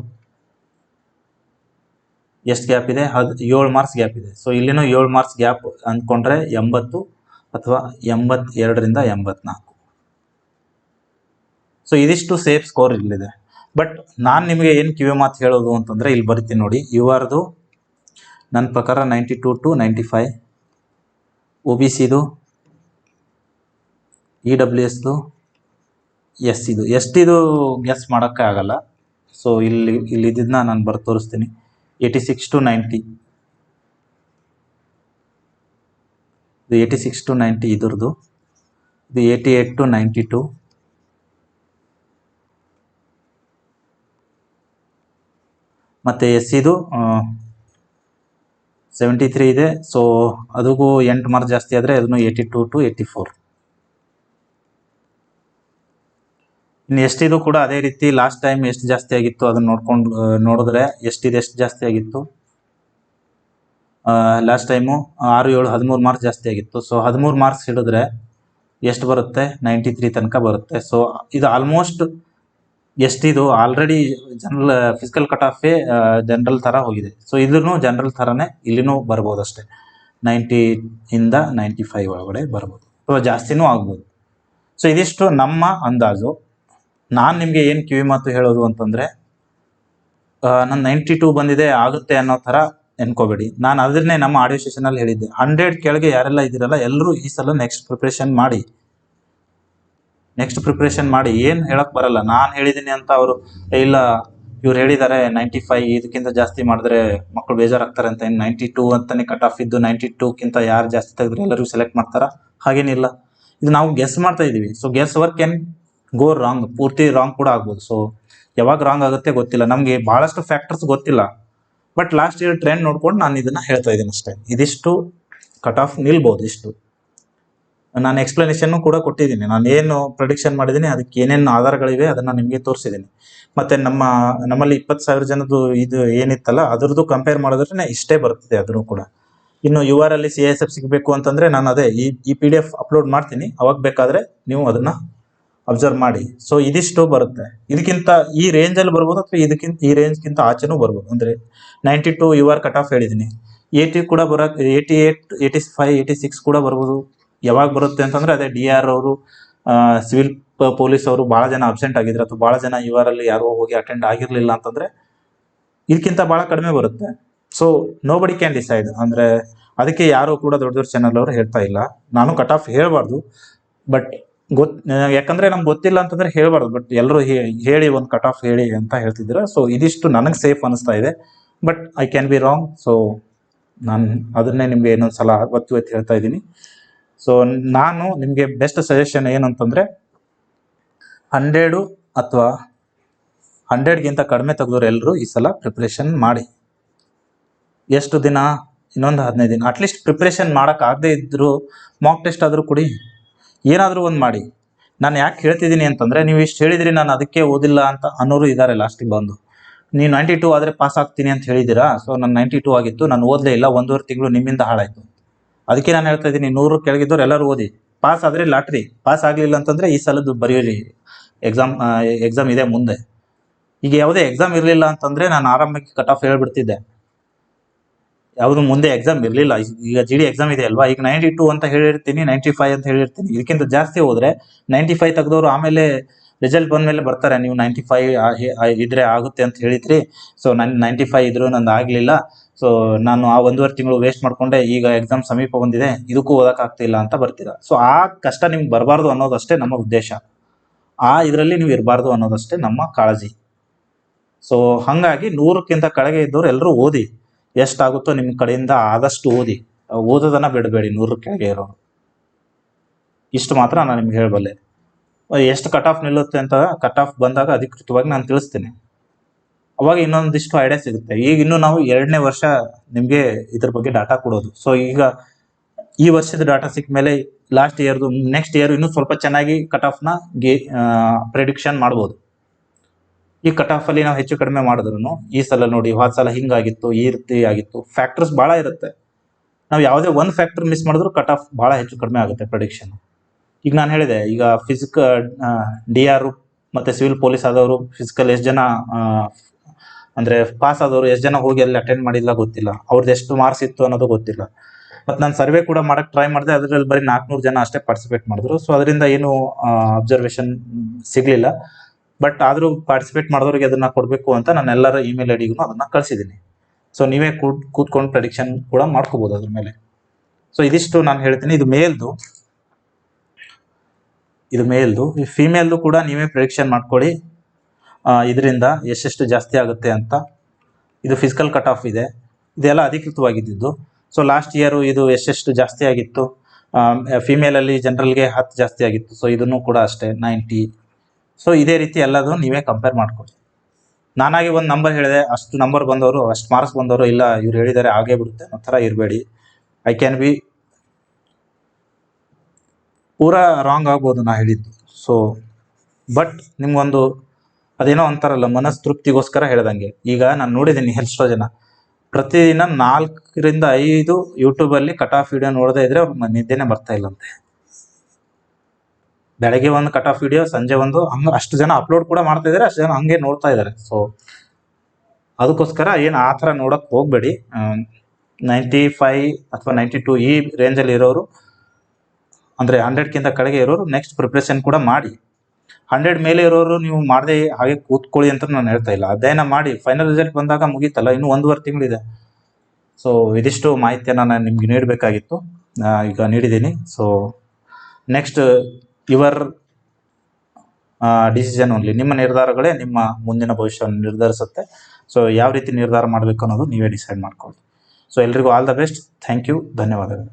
ಎಷ್ಟು ಗ್ಯಾಪ್ ಇದೆ? 7 ಮಾರ್ಕ್ಸ್ ಗ್ಯಾಪ್ ಇದೆ. ಸೊ ಇಲ್ಲಿನೂ 7 ಮಾರ್ಕ್ಸ್ ಗ್ಯಾಪ್ ಅಂದ್ಕೊಂಡ್ರೆ 80 ಅಥವಾ 82ರಿಂದ 84. ಸೊ ಇದಿಷ್ಟು ಸೇಫ್ ಸ್ಕೋರ್ ಇಲ್ಲಿದೆ. ಬಟ್ ನಾನು ನಿಮಗೆ ಏನು ಕಿವಿ ಮಾತು ಹೇಳೋದು ಅಂತಂದರೆ ಇಲ್ಲಿ ಬರಿತೀನಿ ನೋಡಿ. ಇವರದು ನನ್ನ ಪ್ರಕಾರ 92 ಟು 95, ಒ ಬಿ ಸಿದು, ಇ ಡಬ್ಲ್ಯೂ ಎಸ್ದು, ಎಸ್ ಇದು ಎಷ್ಟಿದು ಗೆಸ್ ಮಾಡೋಕ್ಕೆ ಆಗಲ್ಲ. ಸೊ ಇಲ್ಲಿದ್ದನ್ನ ನಾನು ಬರೆದು ತೋರಿಸ್ತೀನಿ. 86 ಟು 90, ಇದು 86 ಟು 90 ಇದ್ರದ್ದು. ಇದು 88 ಟು 92, ಮತ್ತು ಎಸ್ ಇದು 73 ಇದೆ. ಸೊ ಅದಕ್ಕೂ 8 ಮಾರ್ಕ್ಸ್ ಜಾಸ್ತಿ ಆದರೆ ಅದನ್ನು 82 ಟು 84. ಇನ್ನು ಎಷ್ಟಿದು ಕೂಡ ಅದೇ ರೀತಿ ಲಾಸ್ಟ್ ಟೈಮ್ ಎಷ್ಟು ಜಾಸ್ತಿ ಆಗಿತ್ತು ಅದನ್ನು ನೋಡಿದ್ರೆ ಎಷ್ಟು ಜಾಸ್ತಿ ಆಗಿತ್ತು? ಲಾಸ್ಟ್ ಟೈಮು 6, 7, 13 ಮಾರ್ಕ್ಸ್ ಜಾಸ್ತಿ ಆಗಿತ್ತು. ಸೊ 13 ಮಾರ್ಕ್ಸ್ ಹಿಡಿದ್ರೆ ಎಷ್ಟು ಬರುತ್ತೆ? 93 ತನಕ ಬರುತ್ತೆ. ಸೊ ಇದು ಆಲ್ಮೋಸ್ಟ್ ಎಷ್ಟಿದು ಆಲ್ರೆಡಿ ಜನರಲ್ ಫಿಸಿಕಲ್ ಕಟ್ ಆಫೇ ಜನರಲ್ ಥರ ಹೋಗಿದೆ. ಸೊ ಇದನ್ನು ಜನರಲ್ ಥರನೇ ಇಲ್ಲಿನೂ ಬರ್ಬೋದು ಅಷ್ಟೇ. 90ಇಂದ 95 ಒಳಗಡೆ ಬರ್ಬೋದು ಅಥವಾ ಜಾಸ್ತಿನೂ ಆಗ್ಬೋದು. ಸೊ ಇದಿಷ್ಟು ನಮ್ಮ ಅಂದಾಜು. ನಾನು ನಿಮಗೆ ಏನು ಕಿವಿ ಮಾತು ಹೇಳೋದು ಅಂತಂದರೆ, ನನ್ನ 92 ಬಂದಿದೆ ಆಗುತ್ತೆ ಅನ್ನೋ ಥರ ಎನ್ಕೋಬೇಡಿ. ನಾನು ಅದನ್ನೇ ನಮ್ಮ ಆಡಿಯೋ ಸೆಷನಲ್ಲಿ ಹೇಳಿದ್ದೆ. 100 ಕೆಳಗೆ ಯಾರೆಲ್ಲ ಇದ್ದೀರಲ್ಲ ಎಲ್ಲರೂ ಈ ಸಲ ನೆಕ್ಸ್ಟ್ ಪ್ರಿಪ್ರೇಷನ್ ಮಾಡಿ. ಏನು ಹೇಳಕ್ಕೆ ಬರಲ್ಲ. ನಾನು ಹೇಳಿದ್ದೀನಿ ಅಂತ ಅವರು ಇಲ್ಲ ಇವ್ರು ಹೇಳಿದ್ದಾರೆ 95 ಇದಕ್ಕಿಂತ ಜಾಸ್ತಿ ಮಾಡಿದ್ರೆ ಮಕ್ಕಳು ಬೇಜಾರಾಗ್ತಾರೆ ಅಂತ. 92 ಅಂತಲೇ ಕಟ್ ಆಫ್ ಇದ್ದು 92ಕ್ಕಿಂತ ಯಾರು ಜಾಸ್ತಿ ತೆಗೆದ್ರೆ ಎಲ್ಲರಿಗೂ ಸೆಲೆಕ್ಟ್ ಮಾಡ್ತಾರಾ? ಹಾಗೇನಿಲ್ಲ. ಇದು ನಾವು ಗೆಸ್ ಮಾಡ್ತಾ ಇದ್ದೀವಿ. So guess work can go wrong, ಪೂರ್ತಿ ರಾಂಗ್ ಕೂಡ ಆಗ್ಬೋದು. ಸೊ ಯಾವಾಗ ರಾಂಗ್ ಆಗುತ್ತೆ ಗೊತ್ತಿಲ್ಲ. ನಮಗೆ ಭಾಳಷ್ಟು ಫ್ಯಾಕ್ಟರ್ಸ್ ಗೊತ್ತಿಲ್ಲ. ಬಟ್ ಲಾಸ್ಟ್ ಇಯರ್ ಟ್ರೆಂಡ್ ನೋಡ್ಕೊಂಡು ನಾನು ಇದನ್ನು ಹೇಳ್ತಾ ಇದ್ದೀನಿ ಅಷ್ಟೇ. ಇದಿಷ್ಟು ಕಟ್ ಆಫ್ ನಿಲ್ಬೋದು. ಇಷ್ಟು ನಾನು ಎಕ್ಸ್ಪ್ಲನೇಷನ್ನು ಕೂಡ ಕೊಟ್ಟಿದ್ದೀನಿ. ನಾನು ಏನು ಪ್ರೆಡಿಕ್ಷನ್ ಮಾಡಿದ್ದೀನಿ ಅದಕ್ಕೆ ಏನೇನು ಆಧಾರಗಳಿವೆ ಅದನ್ನು ನಿಮಗೆ ತೋರಿಸಿದ್ದೀನಿ. ಮತ್ತು ನಮ್ಮಲ್ಲಿ 20,000 ಜನದ್ದು ಇದು ಏನಿತ್ತಲ್ಲ ಅದರದ್ದು ಕಂಪೇರ್ ಮಾಡಿದ್ರೆ ಇಷ್ಟೇ ಬರ್ತದೆ ಅದನ್ನು ಕೂಡ. ಇನ್ನು URL CISF ಸಿಗಬೇಕು ಅಂತಂದರೆ ನಾನು ಅದೇ ಈ PDF ಅಪ್ಲೋಡ್ ಮಾಡ್ತೀನಿ. ಅವಾಗ ಬೇಕಾದರೆ ನೀವು ಅದನ್ನು ಅಬ್ಸರ್ವ್ ಮಾಡಿ. ಸೊ ಇದಿಷ್ಟು ಬರುತ್ತೆ. ಇದಕ್ಕಿಂತ ಈ ರೇಂಜಲ್ಲಿ ಬರ್ಬೋದು ಅಥವಾ ಈ ರೇಂಜ್ಗಿಂತ ಆಚೆನೂ ಬರ್ಬೋದು. ಅಂದರೆ 92 UR ಕಟ್ ಆಫ್ ಹೇಳಿದ್ದೀನಿ. 80 ಕೂಡ 88, 85, 86 ಕೂಡ ಬರ್ಬೋದು. ಯಾವಾಗ ಬರುತ್ತೆ ಅಂತಂದರೆ ಅದೇ DR ಅವರು, ಸಿವಿಲ್ ಪೊಲೀಸ್ ಅವರು ಭಾಳ ಜನ ಅಬ್ಸೆಂಟ್ ಆಗಿದ್ರು ಅಥವಾ ಭಾಳ ಜನ URL ಯಾರೋ ಹೋಗಿ ಅಟೆಂಡ್ ಆಗಿರಲಿಲ್ಲ ಅಂತಂದರೆ ಇದಕ್ಕಿಂತ ಭಾಳ ಕಡಿಮೆ ಬರುತ್ತೆ. So nobody can decide. ಅಂದರೆ ಅದಕ್ಕೆ ಯಾರೂ ಕೂಡ ದೊಡ್ಡ ಚಾನಲ್ ಅವರು ಹೇಳ್ತಾ ಇಲ್ಲ. ನಾನು ಕಟ್ ಆಫ್ ಹೇಳಬಾರ್ದು, ಬಟ್ ಯಾಕಂದರೆ ನಮ್ಗೆ ಗೊತ್ತಿಲ್ಲ ಅಂತಂದರೆ ಹೇಳಬಾರ್ದು. ಬಟ್ ಎಲ್ಲರೂ ಹೇಳಿ ಒಂದು ಕಟ್ ಆಫ್ ಹೇಳಿ ಅಂತ ಹೇಳ್ತಿದ್ದೀರ. ಸೊ ಇದಿಷ್ಟು ನನಗೆ ಸೇಫ್ ಅನಿಸ್ತಾ ಇದೆ. But I can be wrong. So ನಾನು ಅದನ್ನೇ ನಿಮಗೆ ಇನ್ನೊಂದು ಸಲ ಒತ್ತಿ ಹೇಳ್ತಾ ಇದ್ದೀನಿ. ಸೊ ನಾನು ನಿಮಗೆ ಬೆಸ್ಟ್ ಸಜೆಷನ್ ಏನಂತಂದರೆ 100 ಅಥವಾ 100ಗಿಂತ ಕಡಿಮೆ ತೆಗೆದವ್ರು ಎಲ್ಲರೂ ಈ ಸಲ ಪ್ರಿಪ್ರೇಷನ್ ಮಾಡಿ. ಎಷ್ಟು ದಿನ? ಇನ್ನೊಂದು 15 ದಿನ. ಅಟ್ಲೀಸ್ಟ್ ಪ್ರಿಪ್ರೇಷನ್ ಮಾಡೋಕ್ಕಾಗದೇ ಇದ್ದರೂ ಮಾಕ್ ಟೆಸ್ಟ್ ಆದರೂ ಕೊಡಿ, ಏನಾದರೂ ಒಂದು ಮಾಡಿ. ನಾನು ಯಾಕೆ ಹೇಳ್ತಿದ್ದೀನಿ ಅಂತಂದರೆ, ನೀವು ಇಷ್ಟು ಹೇಳಿದಿರಿ ನಾನು ಅದಕ್ಕೆ ಓದಿಲ್ಲ ಅಂತ ಅನ್ನೋರು ಇದ್ದಾರೆ ಲಾಸ್ಟಿಗೆ ಬಂದು. ನೀವು 92 ಆದರೆ ಪಾಸ್ ಆಗ್ತೀನಿ ಅಂತ ಹೇಳಿದ್ದೀರಾ. ಸೊ ನಾನು 92 ಆಗಿತ್ತು, ನಾನು ಓದಲೇ ಇಲ್ಲ, 1.5 ತಿಂಗಳು ನಿಮ್ಮಿಂದ ಹಾಳಾಯಿತು. ಅದಕ್ಕೆ ನಾನು ಹೇಳ್ತಾ ಇದ್ದೀನಿ 100 ಕೆಳಗಿದ್ದವ್ರು ಎಲ್ಲರೂ ಓದಿ. ಪಾಸ್ ಆದರೆ ಲಾಟ್ರಿ, ಪಾಸ್ ಆಗಲಿಲ್ಲ ಅಂತಂದರೆ ಈ ಸಲದ್ದು ಬರೆಯೋರಿ. ಎಕ್ಸಾಮ್ ಇದೆ ಮುಂದೆ. ಈಗ ಯಾವುದೇ ಎಕ್ಸಾಮ್ ಇರಲಿಲ್ಲ ಅಂತಂದರೆ ನಾನು ಆರಾಮಾಗಿ ಕಟ್ ಆಫ್ ಹೇಳ್ಬಿಡ್ತಿದ್ದೆ. ಯಾವುದು ಮುಂದೆ ಎಕ್ಸಾಮ್ ಇರಲಿಲ್ಲ. ಈಗ GD ಎಕ್ಸಾಮ್ ಇದೆ ಅಲ್ವಾ, ಈಗ 92 ಅಂತ ಹೇಳಿರ್ತೀನಿ, 95 ಅಂತ ಹೇಳಿರ್ತೀನಿ. ಇದಕ್ಕಿಂತ ಜಾಸ್ತಿ ಹೋದರೆ 95 ತೆಗೆದವರು ಆಮೇಲೆ ರಿಸಲ್ಟ್ ಬಂದಮೇಲೆ ಬರ್ತಾರೆ, ನೀವು 95 ಇದ್ರೆ ಆಗುತ್ತೆ ಅಂತ ಹೇಳಿದ್ರಿ. ಸೊ ನಾನು 95 ಇದ್ರೂ ನಂದು ಆಗಲಿಲ್ಲ. ಸೊ ನಾನು ಆ 1.5 ತಿಂಗಳು ವೇಸ್ಟ್ ಮಾಡಿಕೊಂಡೆ, ಈಗ ಎಕ್ಸಾಮ್ ಸಮೀಪ ಬಂದಿದೆ, ಇದಕ್ಕೂ ಓದೋಕ್ಕಾಗ್ತಿಲ್ಲ ಅಂತ ಬರ್ತೀರಾ. ಸೊ ಆ ಕಷ್ಟ ನಿಮ್ಗೆ ಬರಬಾರ್ದು ಅನ್ನೋದಷ್ಟೇ ನಮ್ಮ ಉದ್ದೇಶ. ಇದರಲ್ಲಿ ನೀವು ಇರಬಾರ್ದು ಅನ್ನೋದಷ್ಟೇ ನಮ್ಮ ಕಾಳಜಿ. ಸೊ ಹಾಗಾಗಿ 100ಕ್ಕಿಂತ ಕೆಳಗೆ ಇದ್ದವ್ರು ಎಲ್ಲರೂ ಓದಿ. ಎಷ್ಟಾಗುತ್ತೋ ನಿಮ್ಮ ಕಡೆಯಿಂದ ಆದಷ್ಟು ಓದಿ. ಓದೋದನ್ನು ಬಿಡಬೇಡಿ 100 ಕೆಳಗೆ ಇರೋರು. ಇಷ್ಟು ಮಾತ್ರ ನಾನು ನಿಮ್ಗೆ ಹೇಳಬಲ್ಲೆ. ಎಷ್ಟು ಕಟ್ ಆಫ್ ನಿಲ್ಲುತ್ತೆ ಅಂತ ಕಟ್ ಆಫ್ ಬಂದಾಗ ಅಧಿಕೃತವಾಗಿ ನಾನು ತಿಳಿಸ್ತೀನಿ. ಅವಾಗ ಇನ್ನೊಂದಿಷ್ಟು ಐಡಿಯಾ ಸಿಗುತ್ತೆ. ಈಗ ಇನ್ನು ನಾವು 2ನೇ ವರ್ಷ ನಿಮಗೆ ಇದ್ರ ಬಗ್ಗೆ ಡಾಟಾ ಕೊಡೋದು. ಸೊ ಈಗ ಈ ವರ್ಷದ ಡಾಟಾ ಸಿಕ್ಕ ಮೇಲೆ ಲಾಸ್ಟ್ ಇಯರ್ದು ನೆಕ್ಸ್ಟ್ ಇಯರ್ ಇನ್ನೂ ಸ್ವಲ್ಪ ಚೆನ್ನಾಗಿ ಕಟ್ ಆಫ್ನ ಪ್ರೆಡಿಕ್ಷನ್ ಮಾಡ್ಬೋದು. ಈ ಕಟ್ ಆಫ್ ಅಲ್ಲಿ ನಾವು ಹೆಚ್ಚು ಕಡಿಮೆ ಮಾಡಿದ್ರು ಈ ಸಲ ನೋಡಿ ಹೋದ ಸಲ ಹಿಂಗಾಗಿತ್ತು, ಈ ರೀತಿ ಆಗಿತ್ತು, ಫ್ಯಾಕ್ಟರ್ಸ್ ಭಾಳ ಇರುತ್ತೆ. ನಾವು ಯಾವುದೇ ಒಂದು ಫ್ಯಾಕ್ಟರ್ ಮಿಸ್ ಮಾಡಿದ್ರು ಕಟ್ ಆಫ್ ಭಾಳ ಹೆಚ್ಚು ಕಡಿಮೆ ಆಗುತ್ತೆ ಪ್ರೆಡಿಕ್ಷನ್. ಈಗ ನಾನು ಹೇಳಿದೆ, ಈಗ DR ಮತ್ತು ಸಿವಿಲ್ ಪೊಲೀಸ್ ಆದವರು ಫಿಸಿಕಲ್ ಎಷ್ಟು ಜನ ಅಂದರೆ ಪಾಸ್ ಆದವರು ಎಷ್ಟು ಜನ ಹೋಗಿ ಅಲ್ಲಿ ಅಟೆಂಡ್ ಮಾಡಿಲ್ಲ ಗೊತ್ತಿಲ್ಲ, ಅವ್ರದ್ದು ಎಷ್ಟು ಮಾರ್ಕ್ಸ್ ಇತ್ತು ಅನ್ನೋದು ಗೊತ್ತಿಲ್ಲ. ಮತ್ತು ನಾನು ಸರ್ವೆ ಕೂಡ ಮಾಡೋಕ್ಕೆ ಟ್ರೈ ಮಾಡಿದೆ, ಅದರಲ್ಲಿ ಬರೀ 400 ಜನ ಅಷ್ಟೇ ಪಾರ್ಟಿಸಿಪೇಟ್ ಮಾಡಿದ್ರು. ಸೊ ಅದರಿಂದ ಏನು ಅಬ್ಸರ್ವೇಷನ್ ಸಿಗಲಿಲ್ಲ. ಬಟ್ ಆದರೂ ಪಾರ್ಟಿಸಿಪೇಟ್ ಮಾಡಿದವ್ರಿಗೆ ಅದನ್ನು ಕೊಡಬೇಕು ಅಂತ ನಾನು ಎಲ್ಲರ ಇಮೇಲ್ ಐ ಡಿಗೂ ಅದನ್ನು ಕಳಿಸಿದ್ದೀನಿ. ಸೊ ನೀವೇ ಕೂತ್ಕೊಂಡು ಪ್ರೆಡಿಕ್ಷನ್ ಕೂಡ ಮಾಡ್ಕೋಬೋದು ಅದ್ರ ಮೇಲೆ. ಸೊ ಇದಿಷ್ಟು ನಾನು ಹೇಳ್ತೀನಿ. ಇದು ಮೇಲ್ದು. ಈ ಫಿಮೇಲ್ದು ಕೂಡ ನೀವೇ ಪ್ರೆಡಿಕ್ಷನ್ ಮಾಡ್ಕೊಳ್ಳಿ, ಇದರಿಂದ ಎಷ್ಟೆಷ್ಟು ಜಾಸ್ತಿ ಆಗುತ್ತೆ ಅಂತ. ಇದು ಫಿಸಿಕಲ್ ಕಟ್ ಆಫ್ ಇದೆ, ಇದೆಲ್ಲ ಅಧಿಕೃತವಾಗಿದ್ದು. ಸೊ ಲಾಸ್ಟ್ ಇಯರು ಇದು ಎಷ್ಟೆಷ್ಟು ಜಾಸ್ತಿ ಆಗಿತ್ತು, ಫಿಮೇಲಲ್ಲಿ ಜನರಲ್ಗೆ 10 ಜಾಸ್ತಿ ಆಗಿತ್ತು. ಸೊ ಇದನ್ನು ಕೂಡ ಅಷ್ಟೇ 90. ಸೊ ಇದೇ ರೀತಿ ಎಲ್ಲದೂ ನೀವೇ ಕಂಪೇರ್ ಮಾಡ್ಕೊಳ್ಳಿ. ನಾನಾಗಿ ಒಂದು ನಂಬರ್ ಹೇಳಿದೆ, ಅಷ್ಟು ನಂಬರ್ ಬಂದವರು, ಅಷ್ಟು ಮಾರ್ಕ್ಸ್ ಬಂದವರು, ಇಲ್ಲ ಇವ್ರು ಹೇಳಿದ್ದಾರೆ ಆಗೇ ಬಿಡುತ್ತೆ ಆ ಥರ ಇರಬೇಡಿ. ಐ ಕ್ಯಾನ್ ಬಿ ಪೂರಾ ರಾಂಗ್ ಆಗ್ಬೋದು ನಾ ಹೇಳಿದ್ದು. ಸೊ ಬಟ್ ನಿಮ್ಗೊಂದು ಅದೇನೋ ಅಂತಾರಲ್ಲ, ಮನಸ್ತೃಪ್ತಿಗೋಸ್ಕರ ಹೇಳ್ದಂಗೆ. ಈಗ ನಾನು ನೋಡಿದ್ದೀನಿ ಎಷ್ಟೋ ಜನ ಪ್ರತಿದಿನ 4 ರಿಂದ 5 ಯೂಟ್ಯೂಬಲ್ಲಿ ಕಟ್ ಆಫ್ ವಿಡಿಯೋ ನೋಡದೇ ಇದ್ರೆ ಅವ್ರಿಗೆ ನಿದ್ದೆನೇ ಬರ್ತಾ ಇಲ್ಲಂತೆ. ಬೆಳಗ್ಗೆ ಒಂದು ಕಟ್ ಆಫ್ ವಿಡಿಯೋ, ಸಂಜೆ ಒಂದು, ಹಂಗೆ ಅಷ್ಟು ಜನ ಅಪ್ಲೋಡ್ ಕೂಡ ಮಾಡ್ತಾ ಇದ್ದಾರೆ, ಅಷ್ಟು ಜನ ಹಂಗೆ ನೋಡ್ತಾ ಇದ್ದಾರೆ. ಸೊ ಅದಕ್ಕೋಸ್ಕರ ಏನು ಆ ಥರ ನೋಡೋಕ್ಕೆ ಹೋಗಬೇಡಿ. 95 ಅಥವಾ 92 ಈ ರೇಂಜಲ್ಲಿ ಇರೋರು, ಅಂದರೆ 100ಕ್ಕಿಂತ ಕೆಳಗೆ ಇರೋರು ನೆಕ್ಸ್ಟ್ ಪ್ರಿಪ್ರೇಷನ್ ಕೂಡ ಮಾಡಿ. 100 ಮೇಲೆ ಇರೋರು ನೀವು ಮಾಡದೆ ಹಾಗೆ ಕೂತ್ಕೊಳ್ಳಿ ಅಂತ ನಾನು ಹೇಳ್ತಾ ಇಲ್ಲ. ಅಧ್ಯಯನ ಮಾಡಿ, ಫೈನಲ್ ರಿಸಲ್ಟ್ ಬಂದಾಗ ಮುಗೀತಲ್ಲ, ಇನ್ನೂ 1.5 ತಿಂಗಳಿದೆ. ಸೊ ಇದಿಷ್ಟು ಮಾಹಿತಿಯನ್ನು ನಾನು ನಿಮ್ಗೆ ನೀಡಬೇಕಾಗಿತ್ತು, ಈಗ ನೀಡಿದ್ದೀನಿ. So next your decision only. ನಿಮ್ಮ ನಿರ್ಧಾರಗಳೇ ನಿಮ್ಮ ಮುಂದಿನ ಭವಿಷ್ಯವನ್ನು ನಿರ್ಧರಿಸುತ್ತೆ. ಸೊ ಯಾವ ರೀತಿ ನಿರ್ಧಾರ ಮಾಡಬೇಕು ಅನ್ನೋದು ನೀವೇ ಡಿಸೈಡ್ ಮಾಡ್ಕೊಳ್ಳಿ. ಸೊ ಎಲ್ರಿಗೂ all the best. Thank you, ಧನ್ಯವಾದಗಳು.